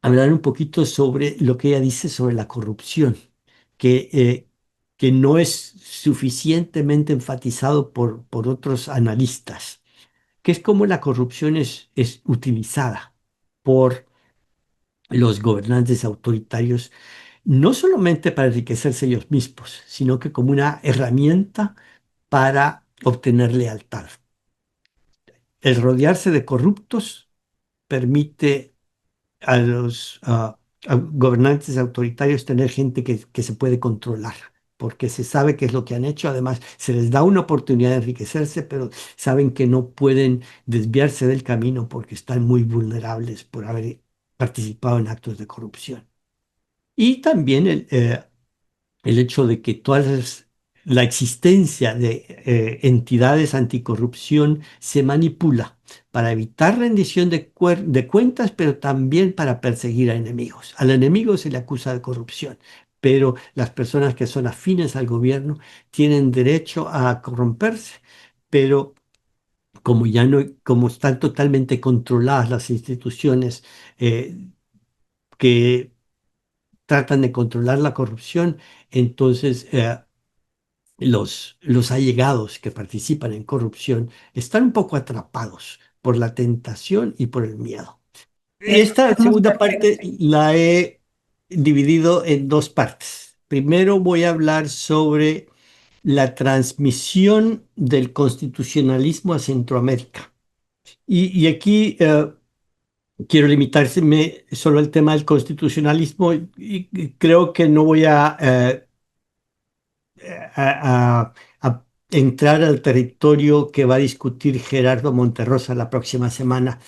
hablar un poquito sobre lo que ella dice sobre la corrupción, que, eh, que no es suficientemente enfatizado por otros analistas, que es cómo la corrupción es utilizada por los gobernantes autoritarios, no solamente para enriquecerse ellos mismos, sino que como una herramienta para obtener lealtad. El rodearse de corruptos permite a los gobernantes autoritarios tener gente que se puede controlar, porque se sabe qué es lo que han hecho. Además, se les da una oportunidad de enriquecerse, pero saben que no pueden desviarse del camino porque están muy vulnerables por haber participado en actos de corrupción. Y también el hecho de que la existencia de entidades anticorrupción se manipula para evitar rendición de cuentas, pero también para perseguir a enemigos. Al enemigo se le acusa de corrupción, pero las personas que son afines al gobierno tienen derecho a corromperse, pero como ya no, como están totalmente controladas las instituciones eh, que tratan de controlar la corrupción, entonces los allegados que participan en corrupción están un poco atrapados por la tentación y por el miedo. Esta segunda parte la he dividido en dos partes. Primero voy a hablar sobre la transmisión del constitucionalismo a Centroamérica. Y aquí quiero limitarme solo al tema del constitucionalismo y creo que no voy a entrar al territorio que va a discutir Gerardo Monterrosa la próxima semana,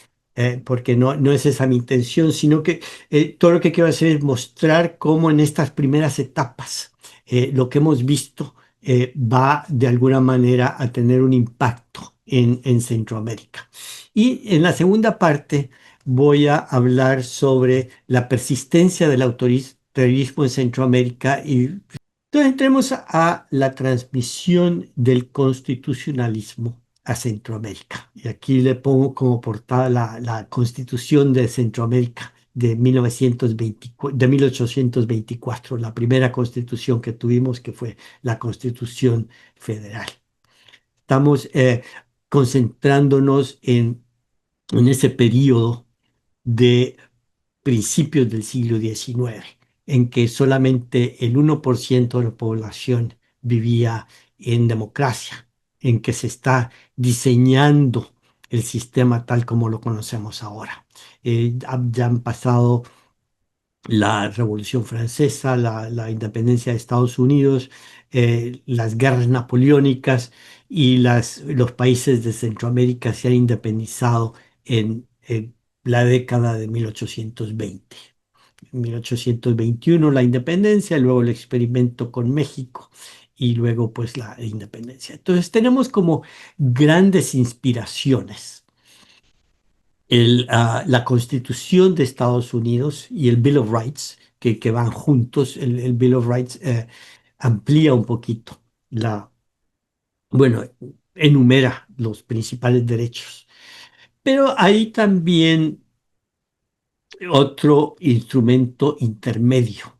porque no es esa mi intención, sino que todo lo que quiero hacer es mostrar cómo en estas primeras etapas lo que hemos visto va de alguna manera a tener un impacto en Centroamérica. Y en la segunda parte voy a hablar sobre la persistencia del autoritarismo en Centroamérica y entonces entremos a la transmisión del constitucionalismo a Centroamérica. Y aquí le pongo como portada la Constitución de Centroamérica de 1924, de 1824, la primera constitución que tuvimos, que fue la Constitución Federal. Estamos concentrándonos en ese periodo de principios del siglo XIX, en que solamente el 1% de la población vivía en democracia, en que se está diseñando el sistema tal como lo conocemos ahora. Ya han pasado la Revolución Francesa, la independencia de Estados Unidos, las guerras napoleónicas y los países de Centroamérica se han independizado en la década de 1820. En 1821 la independencia, luego el experimento con México y luego pues la independencia. Entonces tenemos como grandes inspiraciones la Constitución de Estados Unidos y el Bill of Rights, que van juntos. El Bill of Rights amplía un poquito bueno, enumera los principales derechos. Pero hay también otro instrumento intermedio,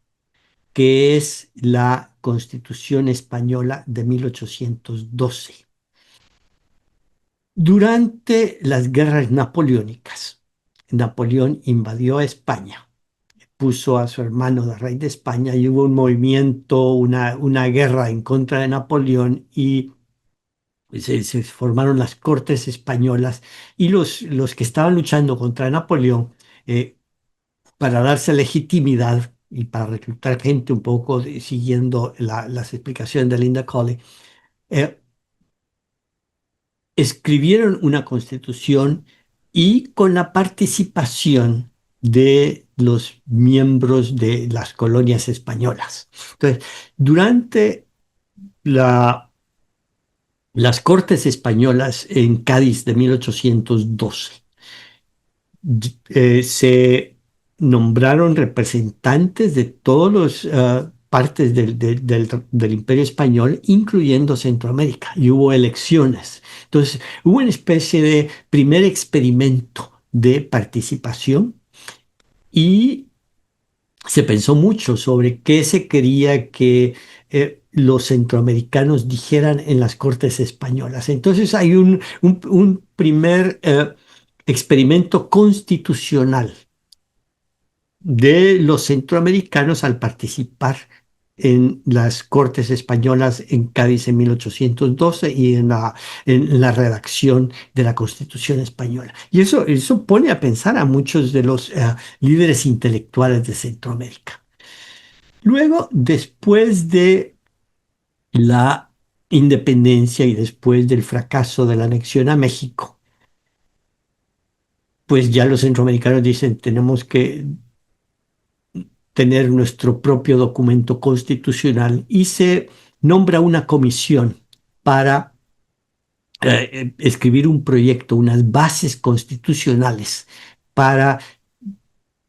que es la Constitución Española de 1812. Durante las guerras napoleónicas, Napoleón invadió a España, puso a su hermano de rey de España y hubo un movimiento, una guerra en contra de Napoleón y se formaron las Cortes Españolas y los que estaban luchando contra Napoleón, para darse legitimidad y para reclutar gente un poco siguiendo las explicaciones de Linda Colley, eh, escribieron una constitución y con la participación de los miembros de las colonias españolas. Entonces, durante las Cortes Españolas en Cádiz de 1812, se nombraron representantes de todas las partes del Imperio Español, incluyendo Centroamérica, y hubo elecciones. Entonces, hubo una especie de primer experimento de participación y se pensó mucho sobre qué se quería que los centroamericanos dijeran en las Cortes españolas. Entonces hay un primer experimento constitucional de los centroamericanos al participar en las Cortes Españolas en Cádiz en 1812 y en la redacción de la Constitución Española. Y eso pone a pensar a muchos de los líderes intelectuales de Centroamérica. Luego, después de la independencia y después del fracaso de la anexión a México, pues ya los centroamericanos dicen, tenemos que tener nuestro propio documento constitucional y se nombra una comisión para escribir un proyecto, unas bases constitucionales para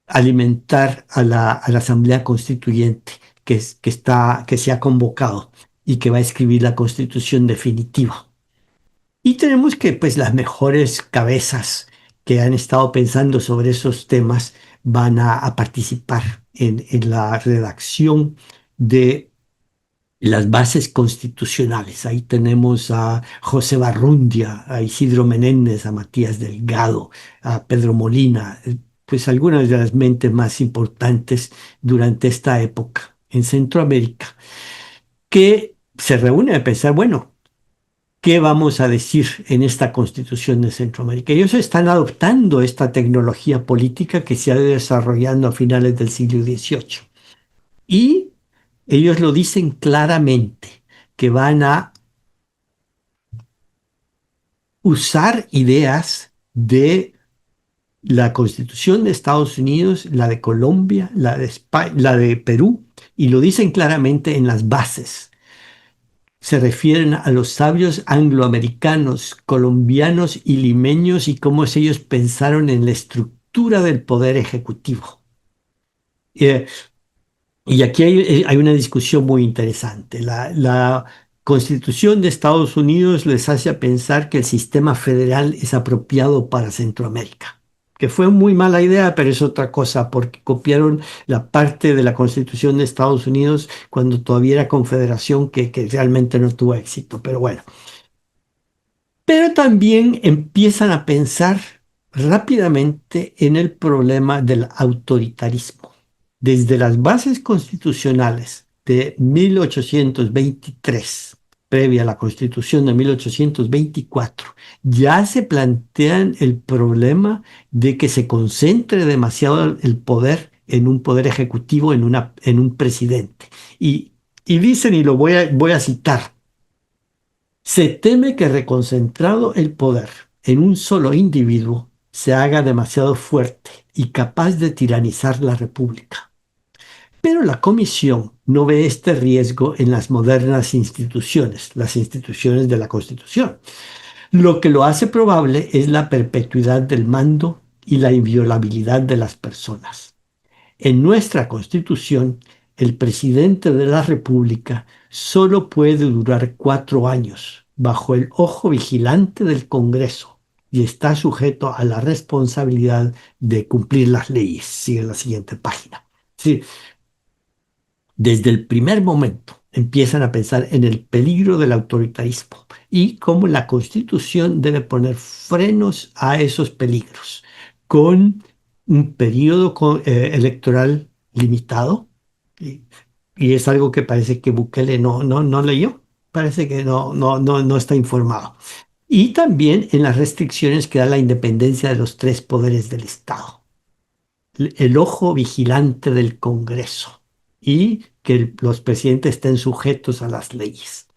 alimentar a la Asamblea Constituyente que se ha convocado y que va a escribir la constitución definitiva. Y tenemos que, pues, las mejores cabezas que han estado pensando sobre esos temas van a participar en la redacción de las bases constitucionales. Ahí tenemos a José Barrundia, a Isidro Menéndez, a Matías Delgado, a Pedro Molina, pues algunas de las mentes más importantes durante esta época en Centroamérica, que se reúnen a pensar, bueno, ¿qué vamos a decir en esta Constitución de Centroamérica? Ellos están adoptando esta tecnología política que se ha ido desarrollando a finales del siglo XVIII. Y ellos lo dicen claramente, que van a usar ideas de la Constitución de Estados Unidos, la de Colombia, la de Perú, y lo dicen claramente en las bases. Se refieren a los sabios angloamericanos, colombianos y limeños y cómo ellos pensaron en la estructura del poder ejecutivo. Eh, y aquí hay una discusión muy interesante. La Constitución de Estados Unidos les hace pensar que el sistema federal es apropiado para Centroamérica, que fue muy mala idea, pero es otra cosa, porque copiaron la parte de la Constitución de Estados Unidos cuando todavía era confederación que realmente no tuvo éxito. Pero bueno, pero también empiezan a pensar rápidamente en el problema del autoritarismo. Desde las bases constitucionales de 1823, previa a la Constitución de 1824, ya se plantean el problema de que se concentre demasiado el poder en un poder ejecutivo, en un presidente. Y dicen, y lo voy a citar, se teme que reconcentrado el poder en un solo individuo se haga demasiado fuerte y capaz de tiranizar la República. Pero la Comisión no ve este riesgo en las modernas instituciones, las instituciones de la Constitución. Lo que lo hace probable es la perpetuidad del mando y la inviolabilidad de las personas. En nuestra Constitución, el presidente de la República solo puede durar 4 años bajo el ojo vigilante del Congreso y está sujeto a la responsabilidad de cumplir las leyes. Sigue la siguiente página. Sí, desde el primer momento empiezan a pensar en el peligro del autoritarismo y cómo la Constitución debe poner frenos a esos peligros con un periodo electoral limitado. Y, y es algo que parece que Bukele no leyó, parece que no está informado. Y también en las restricciones que da la independencia de los tres poderes del Estado, el ojo vigilante del Congreso y que los presidentes estén sujetos a las leyes.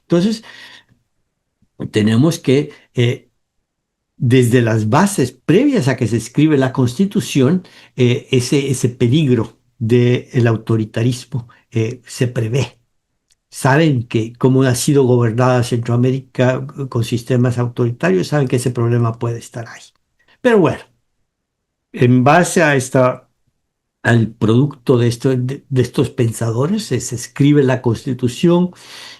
Entonces, tenemos que, desde las bases previas a que se escribe la Constitución, ese peligro del autoritarismo se prevé. Saben que como ha sido gobernada Centroamérica con sistemas autoritarios, saben que ese problema puede estar ahí. Pero bueno, en base a al producto de estos pensadores, se escribe la Constitución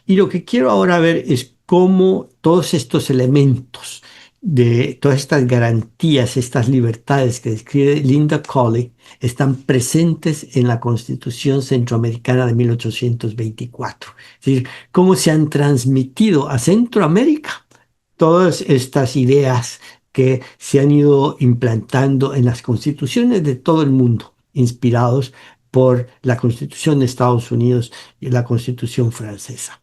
y lo que quiero ahora ver es cómo todos estos elementos de todas estas garantías, estas libertades que describe Linda Colley están presentes en la Constitución Centroamericana de 1824. Es decir, cómo se han transmitido a Centroamérica todas estas ideas que se han ido implantando en las constituciones de todo el mundo inspirados por la Constitución de Estados Unidos y la Constitución francesa.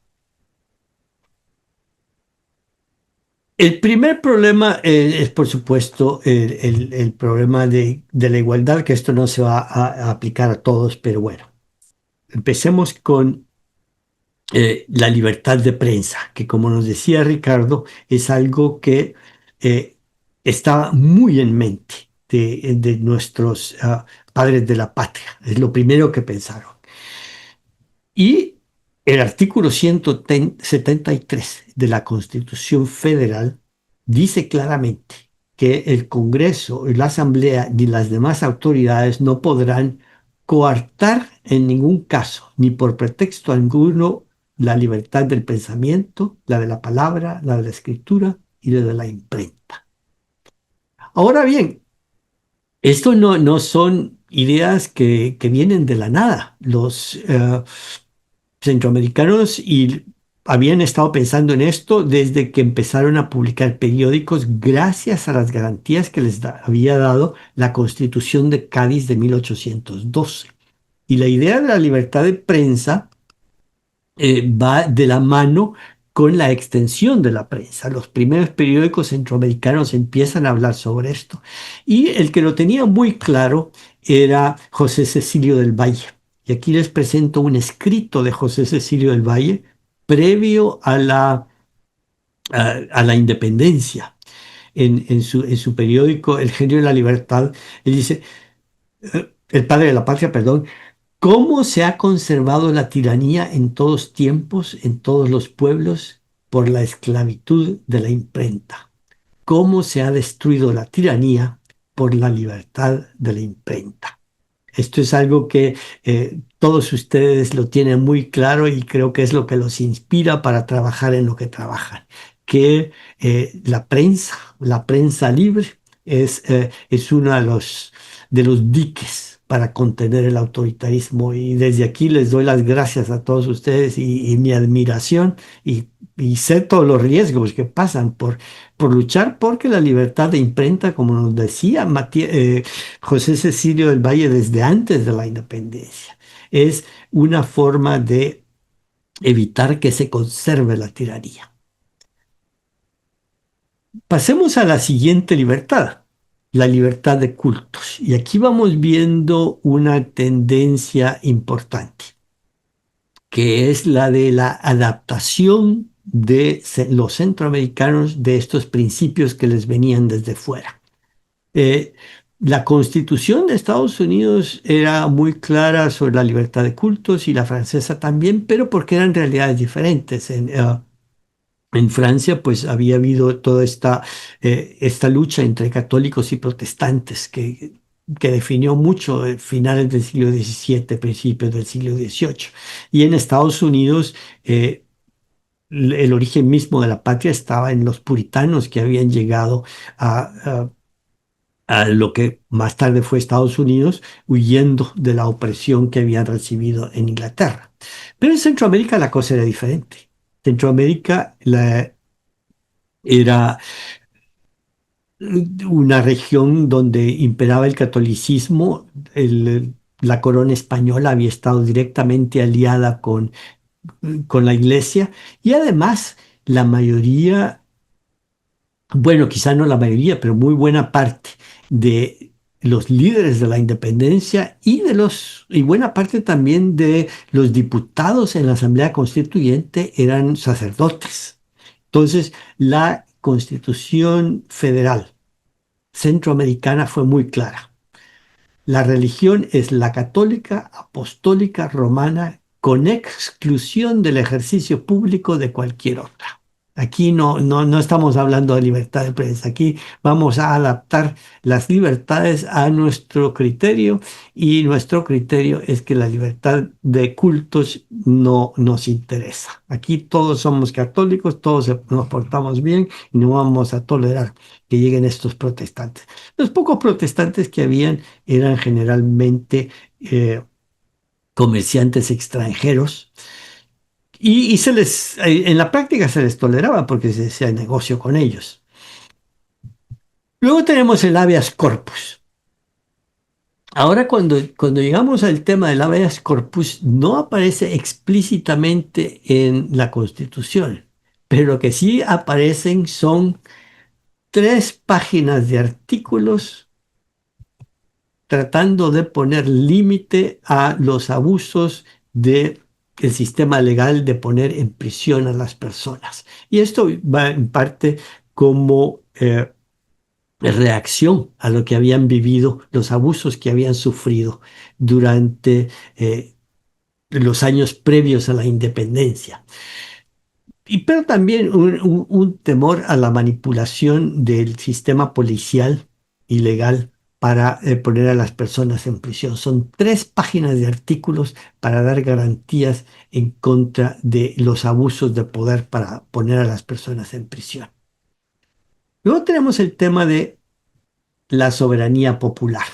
El primer problema es, por supuesto, el problema de la igualdad, que esto no se va a aplicar a todos, pero bueno, empecemos con la libertad de prensa, que como nos decía Ricardo, es algo que eh, estaba muy en mente de nuestros padres de la patria. Es lo primero que pensaron. Y el artículo 173 de la Constitución Federal dice claramente que el Congreso y la Asamblea ni las demás autoridades no podrán coartar en ningún caso, ni por pretexto alguno, la libertad del pensamiento, la de la palabra, la de la escritura y la de la imprenta. Ahora bien, esto no son ideas que vienen de la nada. Los centroamericanos habían estado pensando en esto desde que empezaron a publicar periódicos gracias a las garantías que les había dado la Constitución de Cádiz de 1812. Y la idea de la libertad de prensa va de la mano con la extensión de la prensa. Los primeros periódicos centroamericanos empiezan a hablar sobre esto. Y el que lo tenía muy claro era José Cecilio del Valle. Y aquí les presento un escrito de José Cecilio del Valle previo a la independencia. En su periódico El Genio de la Libertad, él dice, el padre de la patria, perdón, ¿cómo se ha conservado la tiranía en todos tiempos, en todos los pueblos, por la esclavitud de la imprenta? ¿Cómo se ha destruido la tiranía por la libertad de la imprenta? Esto es algo que todos ustedes lo tienen muy claro y creo que es lo que los inspira para trabajar en lo que trabajan. Que la prensa libre, es uno de los diques para contener el autoritarismo. Y desde aquí les doy las gracias a todos ustedes y mi admiración y sé todos los riesgos que pasan por luchar porque la libertad de imprenta, como nos decía José Cecilio del Valle desde antes de la independencia, es una forma de evitar que se conserve la tiranía. Pasemos a la siguiente libertad, la libertad de cultos. Y aquí vamos viendo una tendencia importante, que es la de la adaptación de los centroamericanos de estos principios que les venían desde fuera. Eh, la Constitución de Estados Unidos era muy clara sobre la libertad de cultos y la francesa también, pero porque eran realidades diferentes. En Francia, pues había habido toda esta lucha entre católicos y protestantes que definió mucho finales del siglo XVII, principios del siglo XVIII. Y en Estados Unidos, el origen mismo de la patria estaba en los puritanos que habían llegado a lo que más tarde fue Estados Unidos, huyendo de la opresión que habían recibido en Inglaterra. Pero en Centroamérica la cosa era diferente. Centroamérica era una región donde imperaba el catolicismo. La corona española había estado directamente aliada con la iglesia y además la mayoría, bueno, quizá no la mayoría, pero muy buena parte de los líderes de la independencia y buena parte también de los diputados en la Asamblea Constituyente eran sacerdotes. Entonces, la Constitución Federal Centroamericana fue muy clara. La religión es la católica, apostólica, romana, con exclusión del ejercicio público de cualquier otra. Aquí no estamos hablando de libertad de prensa, aquí vamos a adaptar las libertades a nuestro criterio y nuestro criterio es que la libertad de cultos no nos interesa. Aquí todos somos católicos, todos nos portamos bien y no vamos a tolerar que lleguen estos protestantes. Los pocos protestantes que habían eran generalmente comerciantes extranjeros y en la práctica se les toleraba porque se hacía negocio con ellos. Luego tenemos el habeas corpus. Ahora, cuando llegamos al tema del habeas corpus, no aparece explícitamente en la Constitución, pero lo que sí aparecen son 3 páginas de artículos tratando de poner límite a los abusos del sistema legal de poner en prisión a las personas. Y esto va en parte como reacción a lo que habían vivido, los abusos que habían sufrido durante los años previos a la independencia. Pero también un temor a la manipulación del sistema policial y legal para poner a las personas en prisión. Son 3 páginas de artículos para dar garantías en contra de los abusos de poder para poner a las personas en prisión. Luego tenemos el tema de la soberanía popular.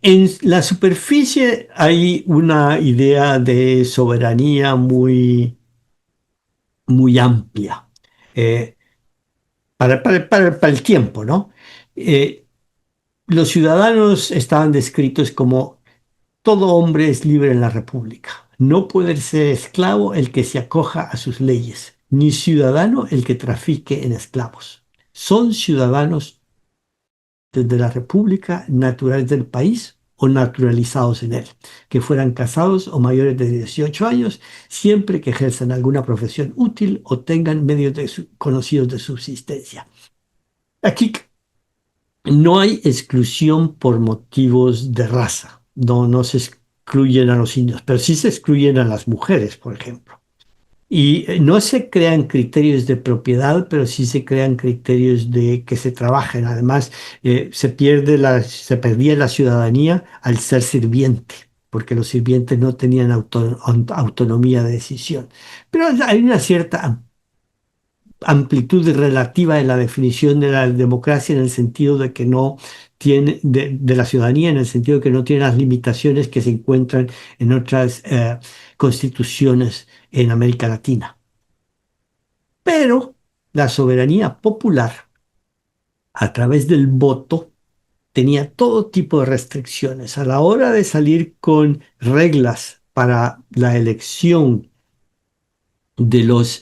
En la superficie hay una idea de soberanía muy amplia. Eh, para el tiempo, ¿no? Eh, los ciudadanos estaban descritos como todo hombre es libre en la República. No puede ser esclavo el que se acoja a sus leyes, ni ciudadano el que trafique en esclavos. Son ciudadanos desde la República naturales del país o naturalizados en él, que fueran casados o mayores de 18 años, siempre que ejerzan alguna profesión útil o tengan medios conocidos de subsistencia. Aquí no hay exclusión por motivos de raza. No se excluyen a los indios, pero sí se excluyen a las mujeres, por ejemplo. Y no se crean criterios de propiedad, pero sí se crean criterios de que se trabajen. Además, se perdía la ciudadanía al ser sirviente, porque los sirvientes no tenían autonomía de decisión. Pero hay una cierta amplitud relativa en la definición de la democracia en el sentido de que no tiene, de la ciudadanía en el sentido de que no tiene las limitaciones que se encuentran en otras constituciones en América Latina. Pero la soberanía popular, a través del voto, tenía todo tipo de restricciones. A la hora de salir con reglas para la elección de los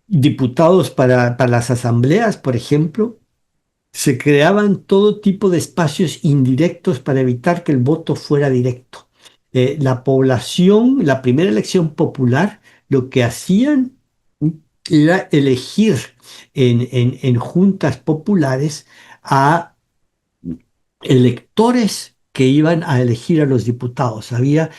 diputados para las asambleas, por ejemplo, se creaban todo tipo de espacios indirectos para evitar que el voto fuera directo. La población, la primera elección popular, lo que hacían era elegir en juntas populares a electores que iban a elegir a los diputados. Había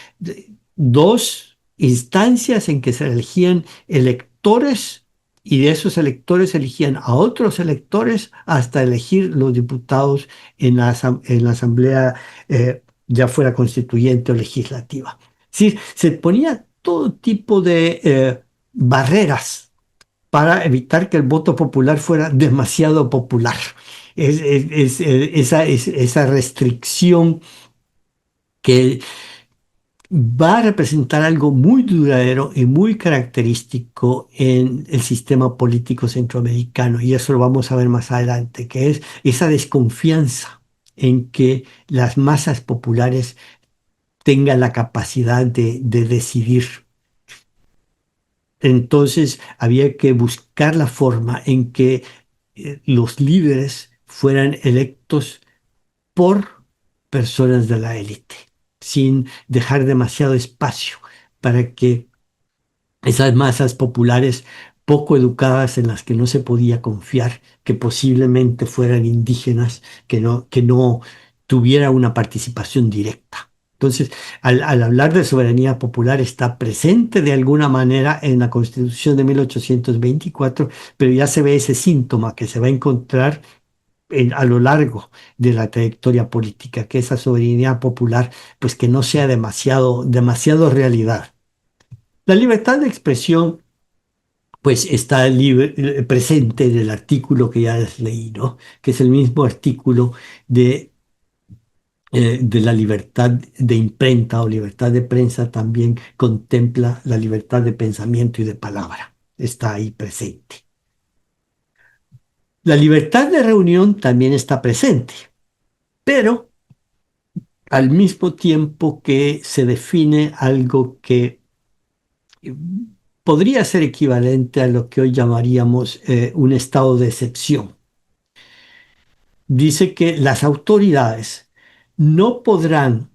2 instancias en que se elegían electores y de esos electores elegían a otros electores hasta elegir los diputados en la asamblea, ya fuera constituyente o legislativa. Sí, se ponía todo tipo de barreras para evitar que el voto popular fuera demasiado popular. Esa restricción que va a representar algo muy duradero y muy característico en el sistema político centroamericano, y eso lo vamos a ver más adelante, que es esa desconfianza en que las masas populares tengan la capacidad de decidir. Entonces había que buscar la forma en que los líderes fueran electos por personas de la élite, sin dejar demasiado espacio para que esas masas populares poco educadas en las que no se podía confiar, que posiblemente fueran indígenas, que no tuviera una participación directa. Entonces, al hablar de soberanía popular está presente de alguna manera en la Constitución de 1824, pero ya se ve ese síntoma que se va a encontrar a lo largo de la trayectoria política, que esa soberanía popular, pues que no sea demasiado realidad. La libertad de expresión, pues está presente en el artículo que ya les leí, ¿no? Que es el mismo artículo de la libertad de imprenta o libertad de prensa, también contempla la libertad de pensamiento y de palabra. Está ahí presente. La libertad de reunión también está presente, pero al mismo tiempo que se define algo que eh, podría ser equivalente a lo que hoy llamaríamos un estado de excepción. Dice que las autoridades no podrán,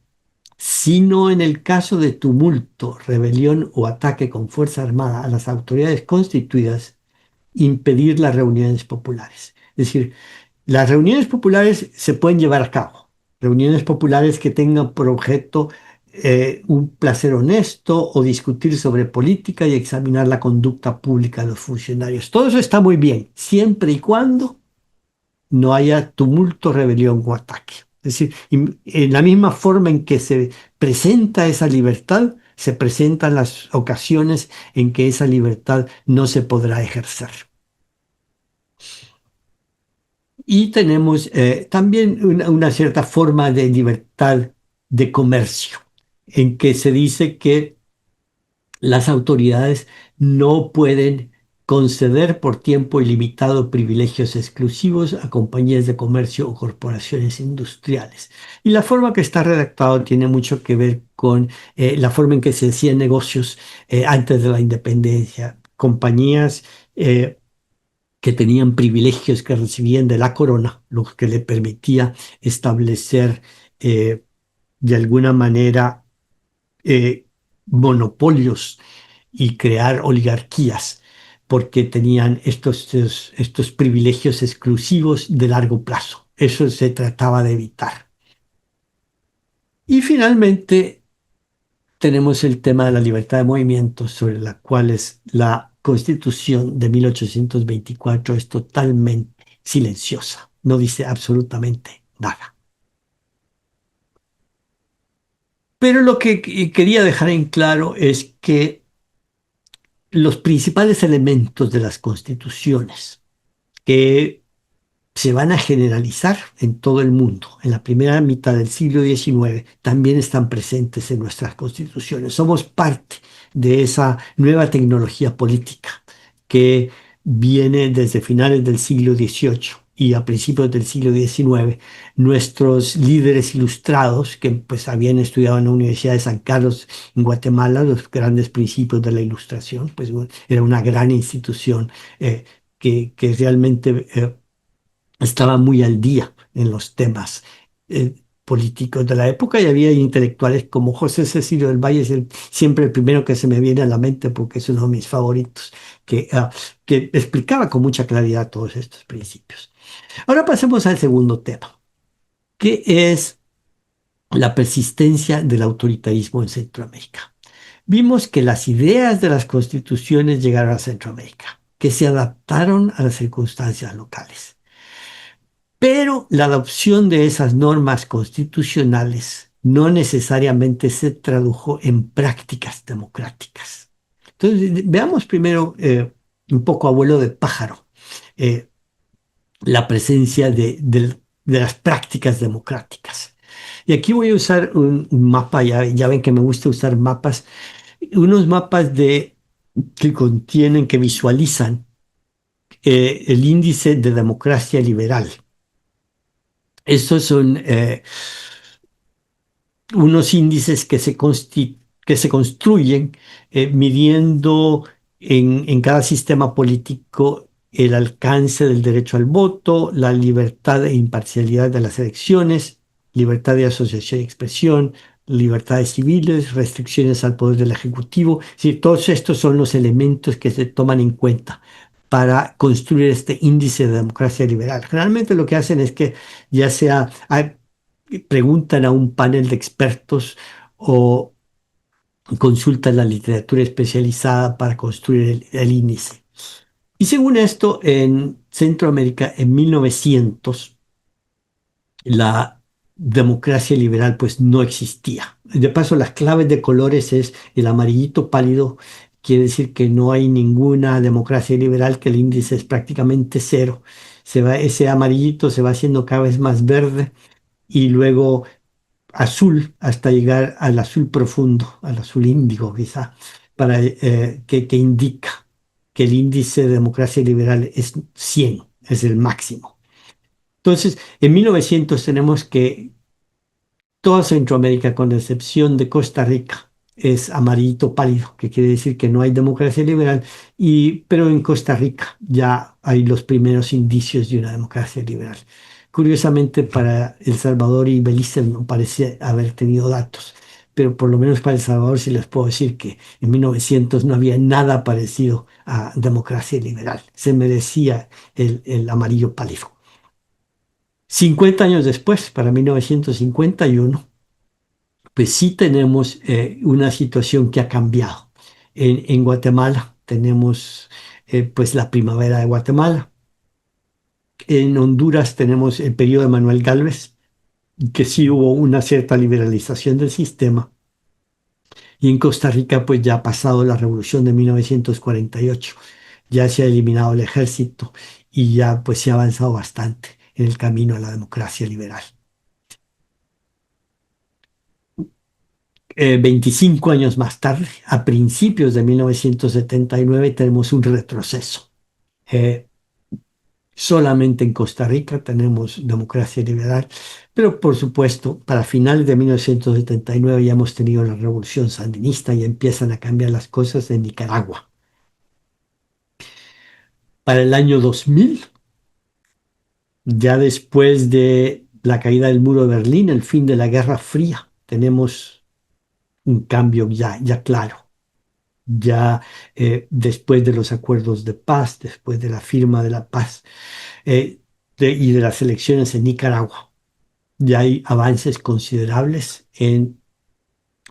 sino en el caso de tumulto, rebelión o ataque con fuerza armada a las autoridades constituidas, impedir las reuniones populares. Es decir, las reuniones populares se pueden llevar a cabo. Reuniones populares que tengan por objeto un placer honesto o discutir sobre política y examinar la conducta pública de los funcionarios. Todo eso está muy bien, siempre y cuando no haya tumulto, rebelión o ataque. Es decir, en la misma forma en que se presenta esa libertad, se presentan las ocasiones en que esa libertad no se podrá ejercer. Y tenemos también una cierta forma de libertad de comercio, en que se dice que las autoridades no pueden conceder por tiempo ilimitado privilegios exclusivos a compañías de comercio o corporaciones industriales. Y la forma que está redactado tiene mucho que ver con la forma en que se hacían negocios antes de la independencia. Compañías que tenían privilegios que recibían de la corona, lo que le permitía establecer de alguna manera eh, monopolios y crear oligarquías, porque tenían estos privilegios exclusivos de largo plazo. Eso se trataba de evitar. Y finalmente tenemos el tema de la libertad de movimiento, sobre la cual es la Constitución de 1824 es totalmente silenciosa, no dice absolutamente nada. Pero lo que quería dejar en claro es que los principales elementos de las constituciones que se van a generalizar en todo el mundo. En la primera mitad del siglo XIX también están presentes en nuestras constituciones. Somos parte de esa nueva tecnología política que viene desde finales del siglo XVIII y a principios del siglo XIX. Nuestros líderes ilustrados, que pues habían estudiado en la Universidad de San Carlos en Guatemala, los grandes principios de la Ilustración, pues bueno, era una gran institución que realmente estaba muy al día en los temas políticos de la época y había intelectuales como José Cecilio del Valle, es siempre el primero que se me viene a la mente porque es uno de mis favoritos, que explicaba con mucha claridad todos estos principios. Ahora pasemos al segundo tema, que es la persistencia del autoritarismo en Centroamérica. Vimos que las ideas de las constituciones llegaron a Centroamérica, que se adaptaron a las circunstancias locales. Pero la adopción de esas normas constitucionales no necesariamente se tradujo en prácticas democráticas. Entonces, veamos primero un poco abuelo de pájaro, eh, la presencia de las prácticas democráticas. Y aquí voy a usar un mapa, ya ven que me gusta usar mapas, unos mapas que contienen, que visualizan el índice de democracia liberal. Estos son unos índices que se construyen midiendo en cada sistema político el alcance del derecho al voto, la libertad e imparcialidad de las elecciones, libertad de asociación y expresión, libertades civiles, restricciones al poder del Ejecutivo. Sí, todos estos son los elementos que se toman en cuenta para construir este índice de democracia liberal. Generalmente lo que hacen es que ya sea preguntan a un panel de expertos o consultan la literatura especializada para construir el índice. Y según esto, en Centroamérica, en 1900, la democracia liberal pues no existía. De paso, las claves de colores es el amarillito pálido, quiere decir que no hay ninguna democracia liberal, que el índice es prácticamente cero. Ese amarillito se va haciendo cada vez más verde y luego azul hasta llegar al azul profundo, al azul índigo quizá, que indica que el índice de democracia liberal es 100. es el máximo. Entonces, en 1900 tenemos que toda Centroamérica, con excepción de Costa Rica, es amarillito pálido, que quiere decir que no hay democracia liberal, pero en Costa Rica ya hay los primeros indicios de una democracia liberal. Curiosamente, para El Salvador y Belice no parece haber tenido datos, pero por lo menos para El Salvador sí les puedo decir que en 1900 no había nada parecido a democracia liberal. Se merecía el amarillo pálido. 50 años después, para 1951, pues sí tenemos una situación que ha cambiado. En Guatemala tenemos pues la primavera de Guatemala. En Honduras tenemos el periodo de Manuel Gálvez, que sí hubo una cierta liberalización del sistema. Y en Costa Rica pues ya ha pasado la revolución de 1948. Ya se ha eliminado el ejército y ya pues se ha avanzado bastante en el camino a la democracia liberal. 25 años más tarde, a principios de 1979, tenemos un retroceso. Eh, Solamente en Costa Rica tenemos democracia liberal, pero por supuesto, para finales de 1979 ya hemos tenido la revolución sandinista y empiezan a cambiar las cosas en Nicaragua. Para el año 2000, ya después de la caída del muro de Berlín, el fin de la Guerra Fría, tenemos un cambio ya claro. Ya después de los acuerdos de paz, después de la firma de la paz y de las elecciones en Nicaragua, ya hay avances considerables en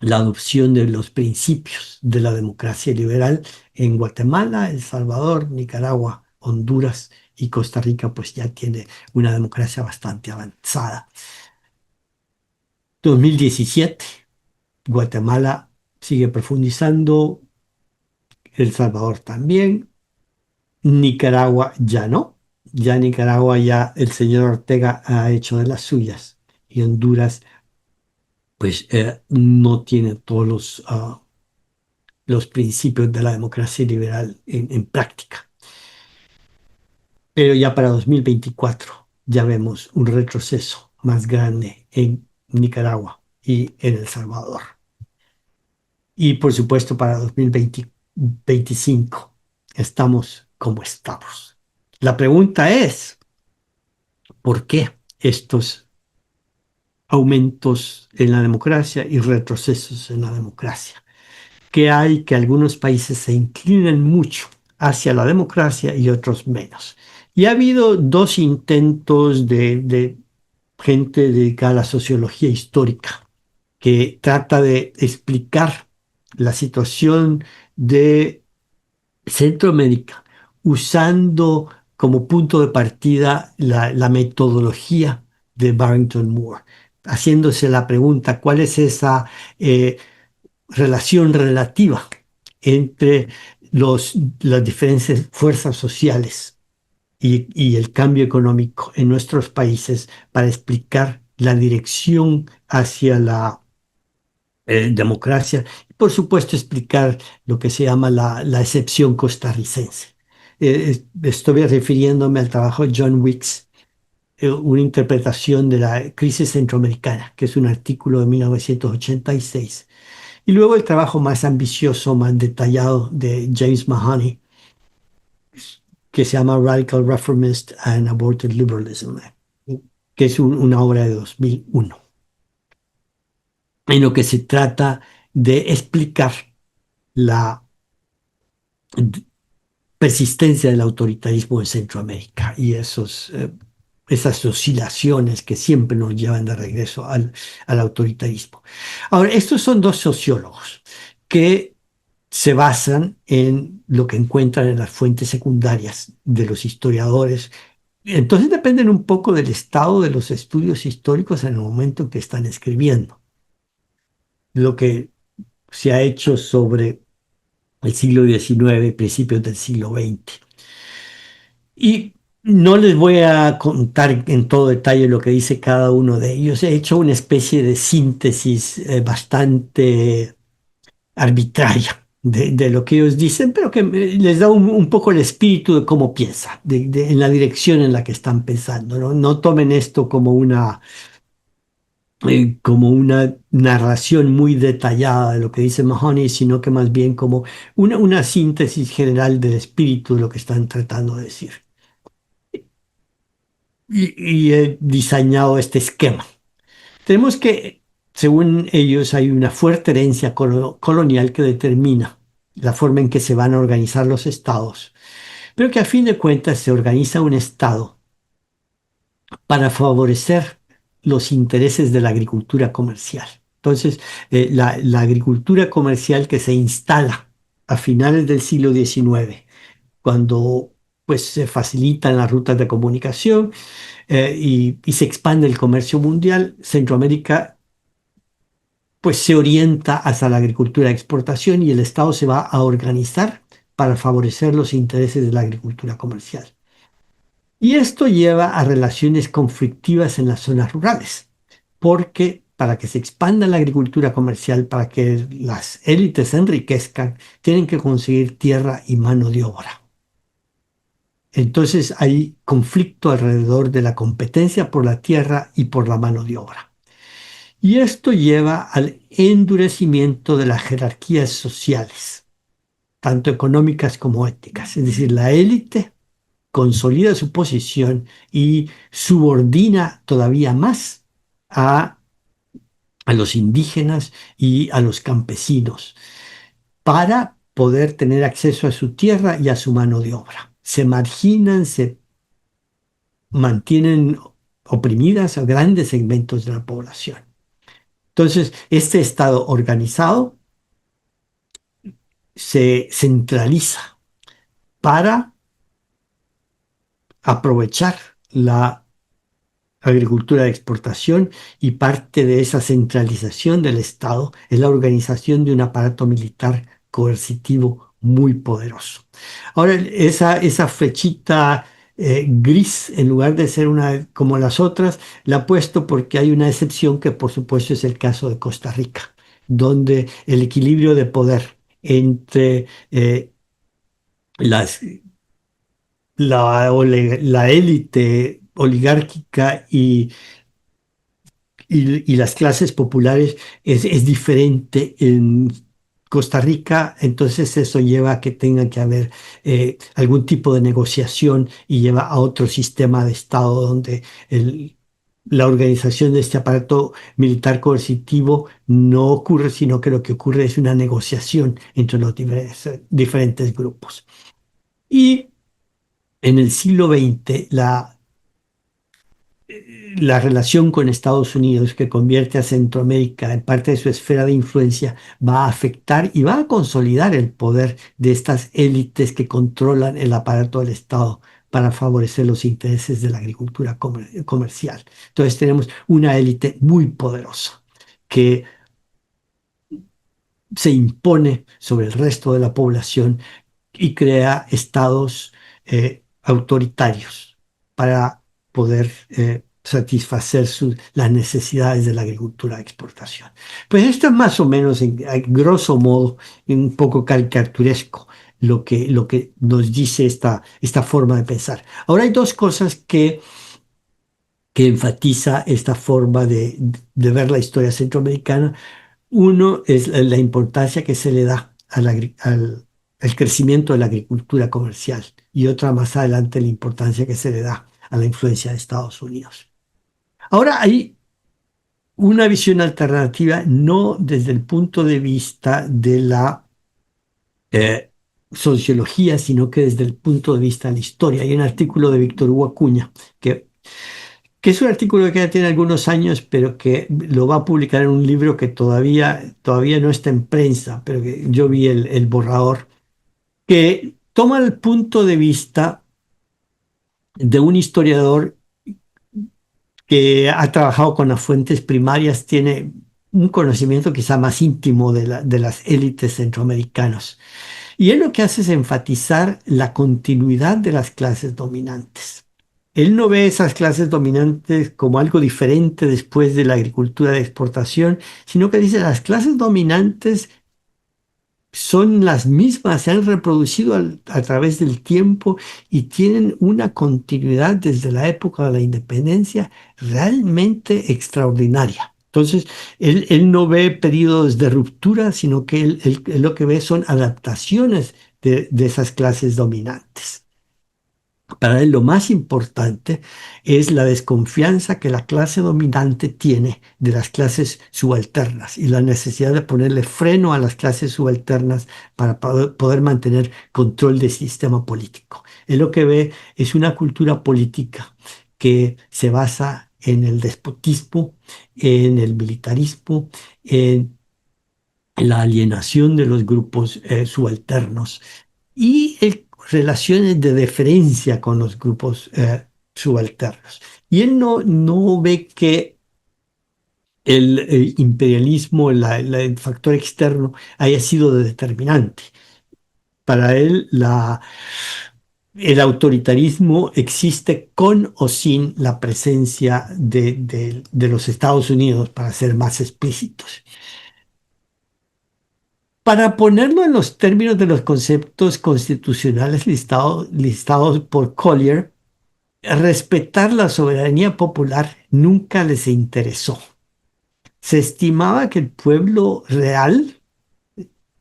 la adopción de los principios de la democracia liberal en Guatemala, El Salvador, Nicaragua, Honduras y Costa Rica, pues ya tiene una democracia bastante avanzada. 2017, Guatemala sigue profundizando, El Salvador también. Nicaragua ya no. Ya Nicaragua, ya el señor Ortega ha hecho de las suyas. Y Honduras, pues no tiene todos los principios de la democracia liberal en práctica. Pero ya para 2024 ya vemos un retroceso más grande en Nicaragua y en El Salvador. Y por supuesto para 2025 estamos como estamos. La pregunta es, ¿por qué estos aumentos en la democracia y retrocesos en la democracia? Que hay que algunos países se inclinan mucho hacia la democracia y otros menos. Y ha habido dos intentos de gente dedicada a la sociología histórica que trata de explicar la situación de Centroamérica usando como punto de partida la metodología de Barrington Moore, haciéndose la pregunta, ¿cuál es esa relación relativa entre las diferentes fuerzas sociales y el cambio económico en nuestros países para explicar la dirección hacia la democracia y por supuesto explicar lo que se llama la excepción costarricense? Estoy refiriéndome al trabajo de John Weeks, una interpretación de la crisis centroamericana, que es un artículo de 1986. Y luego el trabajo más ambicioso, más detallado de James Mahoney, que se llama Radical Reformist and Aborted Liberalism, que es una obra de 2001, en lo que se trata de explicar la persistencia del autoritarismo en Centroamérica y esas oscilaciones que siempre nos llevan de regreso al autoritarismo. Ahora, estos son dos sociólogos que se basan en lo que encuentran en las fuentes secundarias de los historiadores. Entonces dependen un poco del estado de los estudios históricos en el momento en que están escribiendo. Lo que se ha hecho sobre el siglo XIX, principios del siglo XX. Y no les voy a contar en todo detalle lo que dice cada uno de ellos. He hecho una especie de síntesis bastante arbitraria de lo que ellos dicen, pero que les da un poco el espíritu de cómo piensa, en la dirección en la que están pensando, ¿no? No tomen esto como una narración muy detallada de lo que dice Mahoney, sino que más bien como una síntesis general del espíritu de lo que están tratando de decir. Y he diseñado este esquema. Tenemos que, según ellos, hay una fuerte herencia colonial que determina la forma en que se van a organizar los estados, pero que a fin de cuentas se organiza un estado para favorecer los intereses de la agricultura comercial. Entonces, la agricultura comercial que se instala a finales del siglo XIX, cuando pues se facilitan las rutas de comunicación y se expande el comercio mundial, Centroamérica pues se orienta hacia la agricultura de exportación y el Estado se va a organizar para favorecer los intereses de la agricultura comercial. Y esto lleva a relaciones conflictivas en las zonas rurales, porque para que se expanda la agricultura comercial, para que las élites se enriquezcan, tienen que conseguir tierra y mano de obra. Entonces hay conflicto alrededor de la competencia por la tierra y por la mano de obra. Y esto lleva al endurecimiento de las jerarquías sociales, tanto económicas como étnicas. Es decir, la élite consolida su posición y subordina todavía más a, a los indígenas y a los campesinos para poder tener acceso a su tierra y a su mano de obra. Se marginan, se mantienen oprimidas a grandes segmentos de la población. Entonces, este Estado organizado se centraliza para aprovechar la agricultura de exportación y parte de esa centralización del Estado es la organización de un aparato militar coercitivo muy poderoso. Ahora, esa flechita gris, en lugar de ser una como las otras, la he puesto porque hay una excepción que por supuesto es el caso de Costa Rica, donde el equilibrio de poder entre las la élite oligárquica y las clases populares es diferente en Costa Rica, entonces eso lleva a que tenga que haber algún tipo de negociación y lleva a otro sistema de Estado donde la organización de este aparato militar coercitivo no ocurre, sino que lo que ocurre es una negociación entre los diferentes grupos. Y en el siglo XX, la relación con Estados Unidos, que convierte a Centroamérica en parte de su esfera de influencia, va a afectar y va a consolidar el poder de estas élites que controlan el aparato del Estado para favorecer los intereses de la agricultura comercial. Entonces tenemos una élite muy poderosa que se impone sobre el resto de la población y crea estados autoritarios para poder satisfacer las necesidades de la agricultura de exportación. Pues esto es más o menos, a grosso modo, un poco caricaturesco lo que nos dice esta forma de pensar. Ahora hay dos cosas que enfatiza esta forma de ver la historia centroamericana. Uno es la importancia que se le da al crecimiento de la agricultura comercial y otra más adelante la importancia que se le da a la influencia de Estados Unidos. Ahora hay una visión alternativa, no desde el punto de vista de la sociología, sino que desde el punto de vista de la historia. Hay un artículo de Víctor Hugo Acuña que es un artículo que ya tiene algunos años, pero que lo va a publicar en un libro que todavía no está en prensa, pero que yo vi el borrador, que toma el punto de vista de un historiador que ha trabajado con las fuentes primarias, tiene un conocimiento quizá más íntimo de las élites centroamericanas. Y él lo que hace es enfatizar la continuidad de las clases dominantes. Él no ve esas clases dominantes como algo diferente después de la agricultura de exportación, sino que dice las clases dominantes son las mismas, se han reproducido a través del tiempo y tienen una continuidad desde la época de la independencia realmente extraordinaria. Entonces, él no ve periodos de ruptura, sino que él lo que ve son adaptaciones de esas clases dominantes. Para él lo más importante es la desconfianza que la clase dominante tiene de las clases subalternas y la necesidad de ponerle freno a las clases subalternas para poder mantener control del sistema político. Él lo que ve es una cultura política que se basa en el despotismo, en el militarismo, en la alienación de los grupos subalternos y relaciones de deferencia con los grupos subalternos. Y él no ve que el imperialismo, el factor externo, haya sido determinante. Para él, el autoritarismo existe con o sin la presencia de los Estados Unidos, para ser más explícitos. Para ponerlo en los términos de los conceptos constitucionales listados por Collier, respetar la soberanía popular nunca les interesó. Se estimaba que el pueblo real,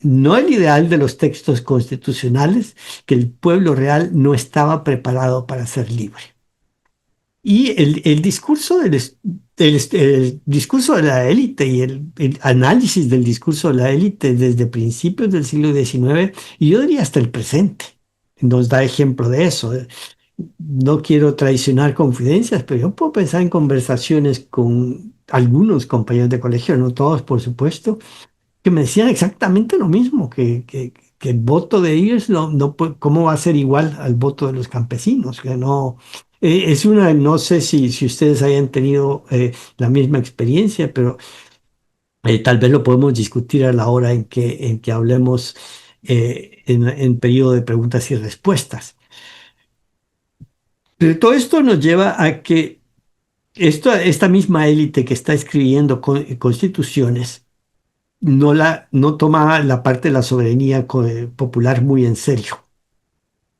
no el ideal de los textos constitucionales, que el pueblo real no estaba preparado para ser libre. Y el discurso el discurso de la élite y el análisis del discurso de la élite desde principios del siglo XIX, y yo diría hasta el presente, nos da ejemplo de eso. No quiero traicionar confidencias, pero yo puedo pensar en conversaciones con algunos compañeros de colegio, no todos, por supuesto, que me decían exactamente lo mismo, que el voto de ellos ¿cómo va a ser igual al voto de los campesinos? Que no, no sé si ustedes hayan tenido la misma experiencia, pero tal vez lo podemos discutir a la hora en que hablemos en periodo de preguntas y respuestas. Pero todo esto nos lleva a que esta misma élite que está escribiendo constituciones no toma la parte de la soberanía popular muy en serio,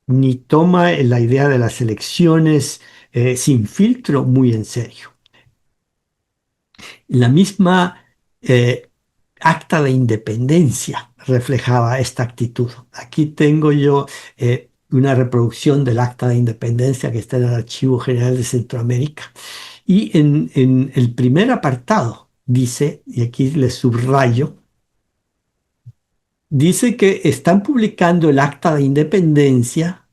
ni toma la idea de las elecciones sin filtro muy en serio. La misma eh, acta de independencia reflejaba esta actitud. Aquí tengo yo una reproducción del acta de independencia que está en el Archivo General de Centroamérica. Y en el primer apartado dice, y aquí les subrayo, dice que están publicando el acta de independencia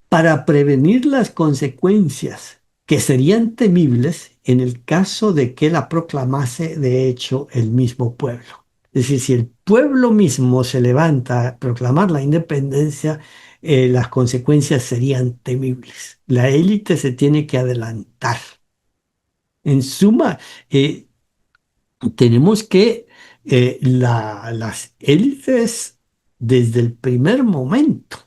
para prevenir las consecuencias que serían temibles en el caso de que la proclamase de hecho el mismo pueblo. Es decir, si el pueblo mismo se levanta a proclamar la independencia, las consecuencias serían temibles. La élite se tiene que adelantar. En suma, tenemos que las élites desde el primer momento,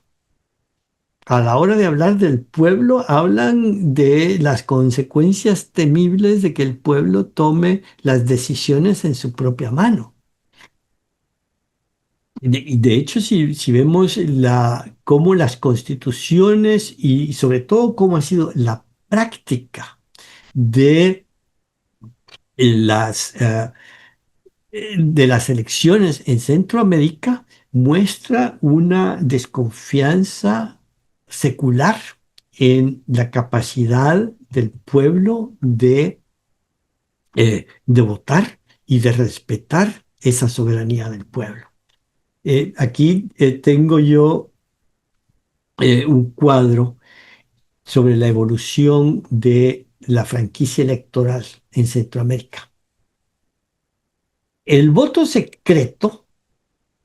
a la hora de hablar del pueblo, hablan de las consecuencias temibles de que el pueblo tome las decisiones en su propia mano. Y de hecho, si vemos cómo las constituciones y sobre todo cómo ha sido la práctica de las de las elecciones en Centroamérica, muestra una desconfianza secular en la capacidad del pueblo de votar y de respetar esa soberanía del pueblo. Aquí tengo yo un cuadro sobre la evolución de la franquicia electoral en Centroamérica. El voto secreto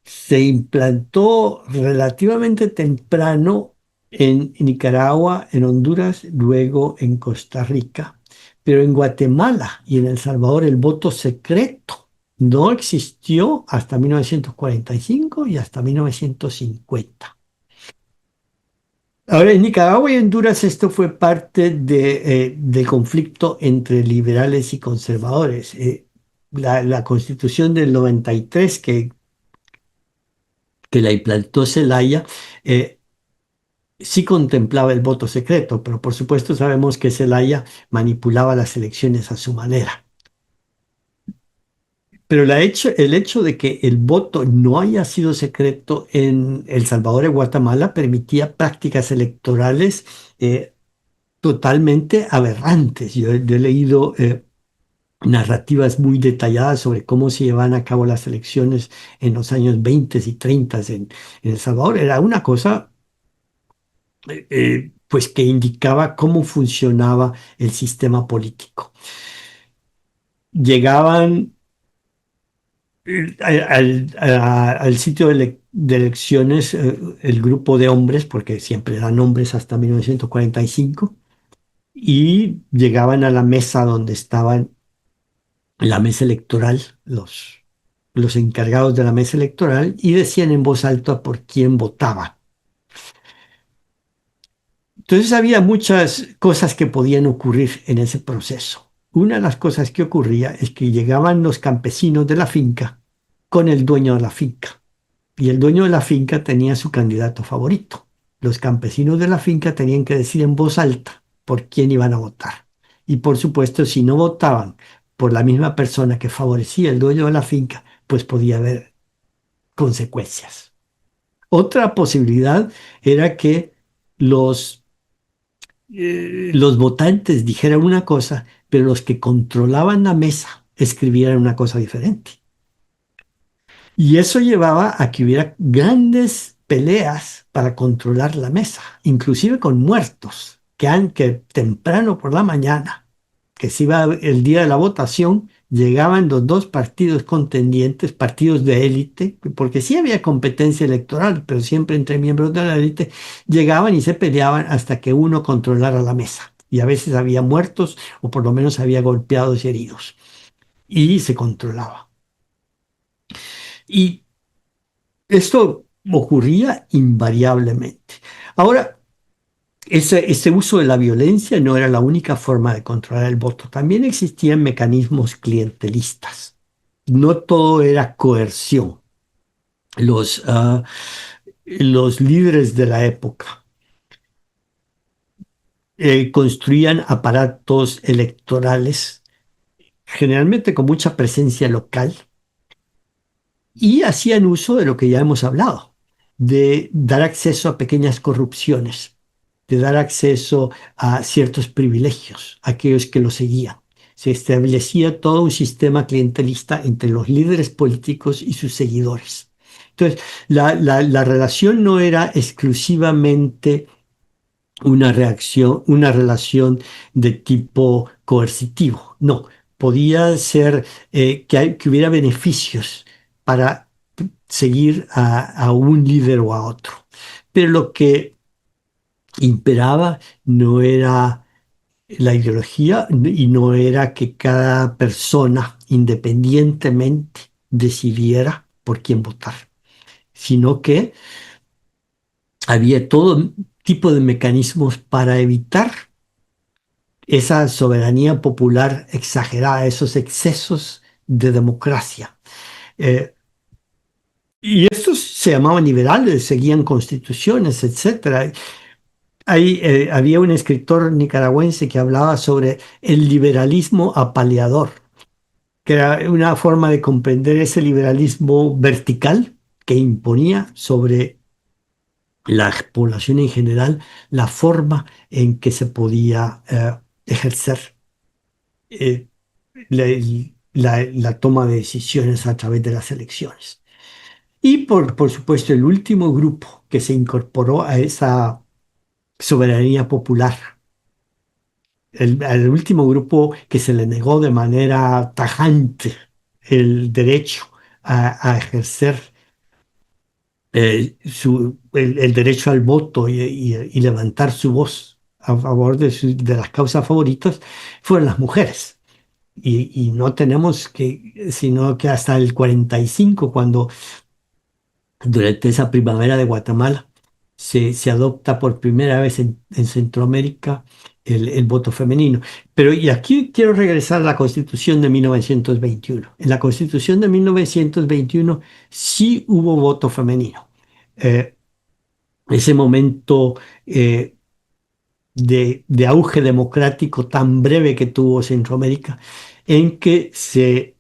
se implantó relativamente temprano en Nicaragua, en Honduras, luego en Costa Rica, pero en Guatemala y en El Salvador el voto secreto no existió hasta 1945 y hasta 1950. Ahora, en Nicaragua y Honduras esto fue parte del conflicto entre liberales y conservadores. La Constitución del 93, que que la implantó Zelaya, eh, sí contemplaba el voto secreto, pero por supuesto sabemos que Zelaya manipulaba las elecciones a su manera. Pero el hecho de que el voto no haya sido secreto en El Salvador y Guatemala permitía prácticas electorales totalmente aberrantes. Yo he leído narrativas muy detalladas sobre cómo se llevaban a cabo las elecciones en los años 20 y 30 en El Salvador. Era una cosa pues que indicaba cómo funcionaba el sistema político. Llegaban al sitio de elecciones el grupo de hombres, porque siempre eran hombres hasta 1945, y llegaban a la mesa donde estaban la mesa electoral, los encargados de la mesa electoral, y decían en voz alta por quién votaban. Entonces había muchas cosas que podían ocurrir en ese proceso. Una de las cosas que ocurría es que llegaban los campesinos de la finca con el dueño de la finca y el dueño de la finca tenía su candidato favorito. Los campesinos de la finca tenían que decir en voz alta por quién iban a votar. Y por supuesto, si no votaban por la misma persona que favorecía el dueño de la finca, pues podía haber consecuencias. Otra posibilidad era que los votantes dijeran una cosa, pero los que controlaban la mesa escribieran una cosa diferente. Y eso llevaba a que hubiera grandes peleas para controlar la mesa, inclusive con muertos, que temprano por la mañana, que se iba el día de la votación, llegaban los dos partidos contendientes, partidos de élite, porque sí había competencia electoral, pero siempre entre miembros de la élite, llegaban y se peleaban hasta que uno controlara la mesa. Y a veces había muertos o por lo menos había golpeados y heridos. Y se controlaba. Y esto ocurría invariablemente. Ahora, ese uso de la violencia no era la única forma de controlar el voto. También existían mecanismos clientelistas. No todo era coerción. Los, ah, los líderes de la época construían aparatos electorales, generalmente con mucha presencia local, y hacían uso de lo que ya hemos hablado, de dar acceso a pequeñas corrupciones, de dar acceso a ciertos privilegios a aquellos que lo seguían. Se establecía todo un sistema clientelista entre los líderes políticos y sus seguidores. Entonces, la relación no era exclusivamente una relación de tipo coercitivo, no, podía ser que hubiera beneficios para seguir a un líder o a otro. Pero lo que imperaba no era la ideología y no era que cada persona independientemente decidiera por quién votar, sino que había todo tipo de mecanismos para evitar esa soberanía popular exagerada, esos excesos de democracia. Eh, y estos se llamaban liberales, seguían constituciones, etcétera. Había un escritor nicaragüense que hablaba sobre el liberalismo apaleador, que era una forma de comprender ese liberalismo vertical que imponía sobre la población en general la forma en que se podía ejercer eh, la, la toma de decisiones a través de las elecciones. Y por supuesto, el último grupo que se incorporó a esa soberanía popular, el último grupo que se le negó de manera tajante el derecho a ejercer el derecho al voto y levantar su voz a favor de las causas favoritas, fueron las mujeres. Y no tenemos que, sino que hasta el 45, cuando durante esa primavera de Guatemala se adopta por primera vez en Centroamérica el voto femenino. Pero y aquí quiero regresar a la Constitución de 1921. En la Constitución de 1921 sí hubo voto femenino. eh, ese momento de auge democrático tan breve que tuvo Centroamérica, en que se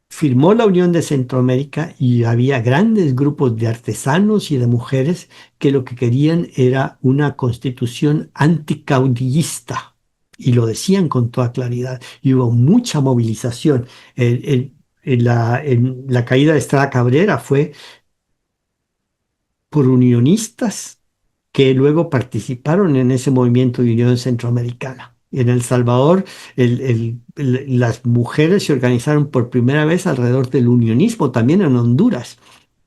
firmó la Unión de Centroamérica y había grandes grupos de artesanos y de mujeres que lo que querían era una constitución anticaudillista. Y lo decían con toda claridad. Y hubo mucha movilización. En la caída de Estrada Cabrera fue por unionistas que luego participaron en ese movimiento de Unión Centroamericana. En El Salvador, las mujeres se organizaron por primera vez alrededor del unionismo, también en Honduras,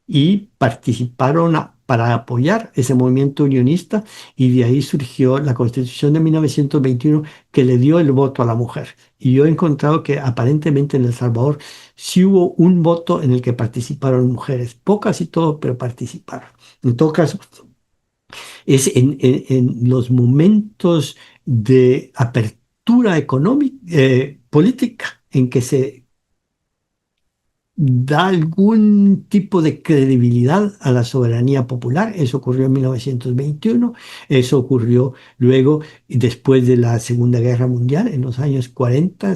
y participaron para apoyar ese movimiento unionista, y de ahí surgió la Constitución de 1921 que le dio el voto a la mujer. Y yo he encontrado que aparentemente en El Salvador sí hubo un voto en el que participaron mujeres, pocas y todo, pero participaron. En todo caso, es en los momentos de apertura económica, política, en que se da algún tipo de credibilidad a la soberanía popular. Eso ocurrió en 1921, eso ocurrió luego y después de la Segunda Guerra Mundial, en los años 40,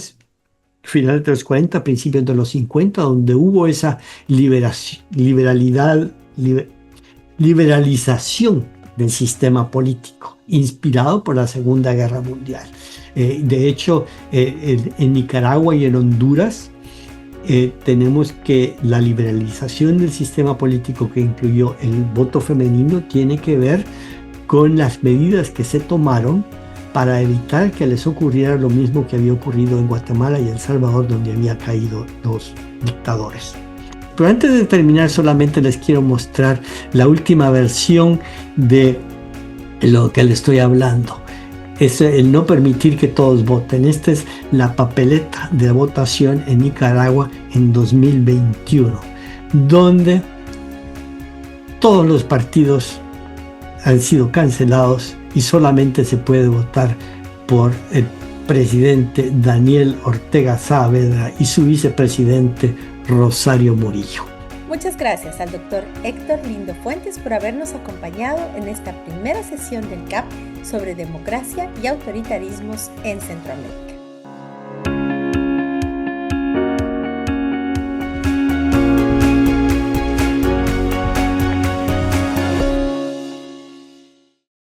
finales de los 40, principios de los 50, donde hubo esa liberalización del sistema político, inspirado por la Segunda Guerra Mundial. De hecho, en Nicaragua y en Honduras tenemos que la liberalización del sistema político que incluyó el voto femenino tiene que ver con las medidas que se tomaron para evitar que les ocurriera lo mismo que había ocurrido en Guatemala y El Salvador, donde había caído los dictadores. Pero antes de terminar, solamente les quiero mostrar la última versión de lo que les estoy hablando. Es el no permitir que todos voten. Esta es la papeleta de votación en Nicaragua en 2021, donde todos los partidos han sido cancelados y solamente se puede votar por el presidente Daniel Ortega Saavedra y su vicepresidente Rosario Murillo. Muchas gracias al doctor Héctor Lindo Fuentes por habernos acompañado en esta primera sesión del CAP sobre democracia y autoritarismos en Centroamérica.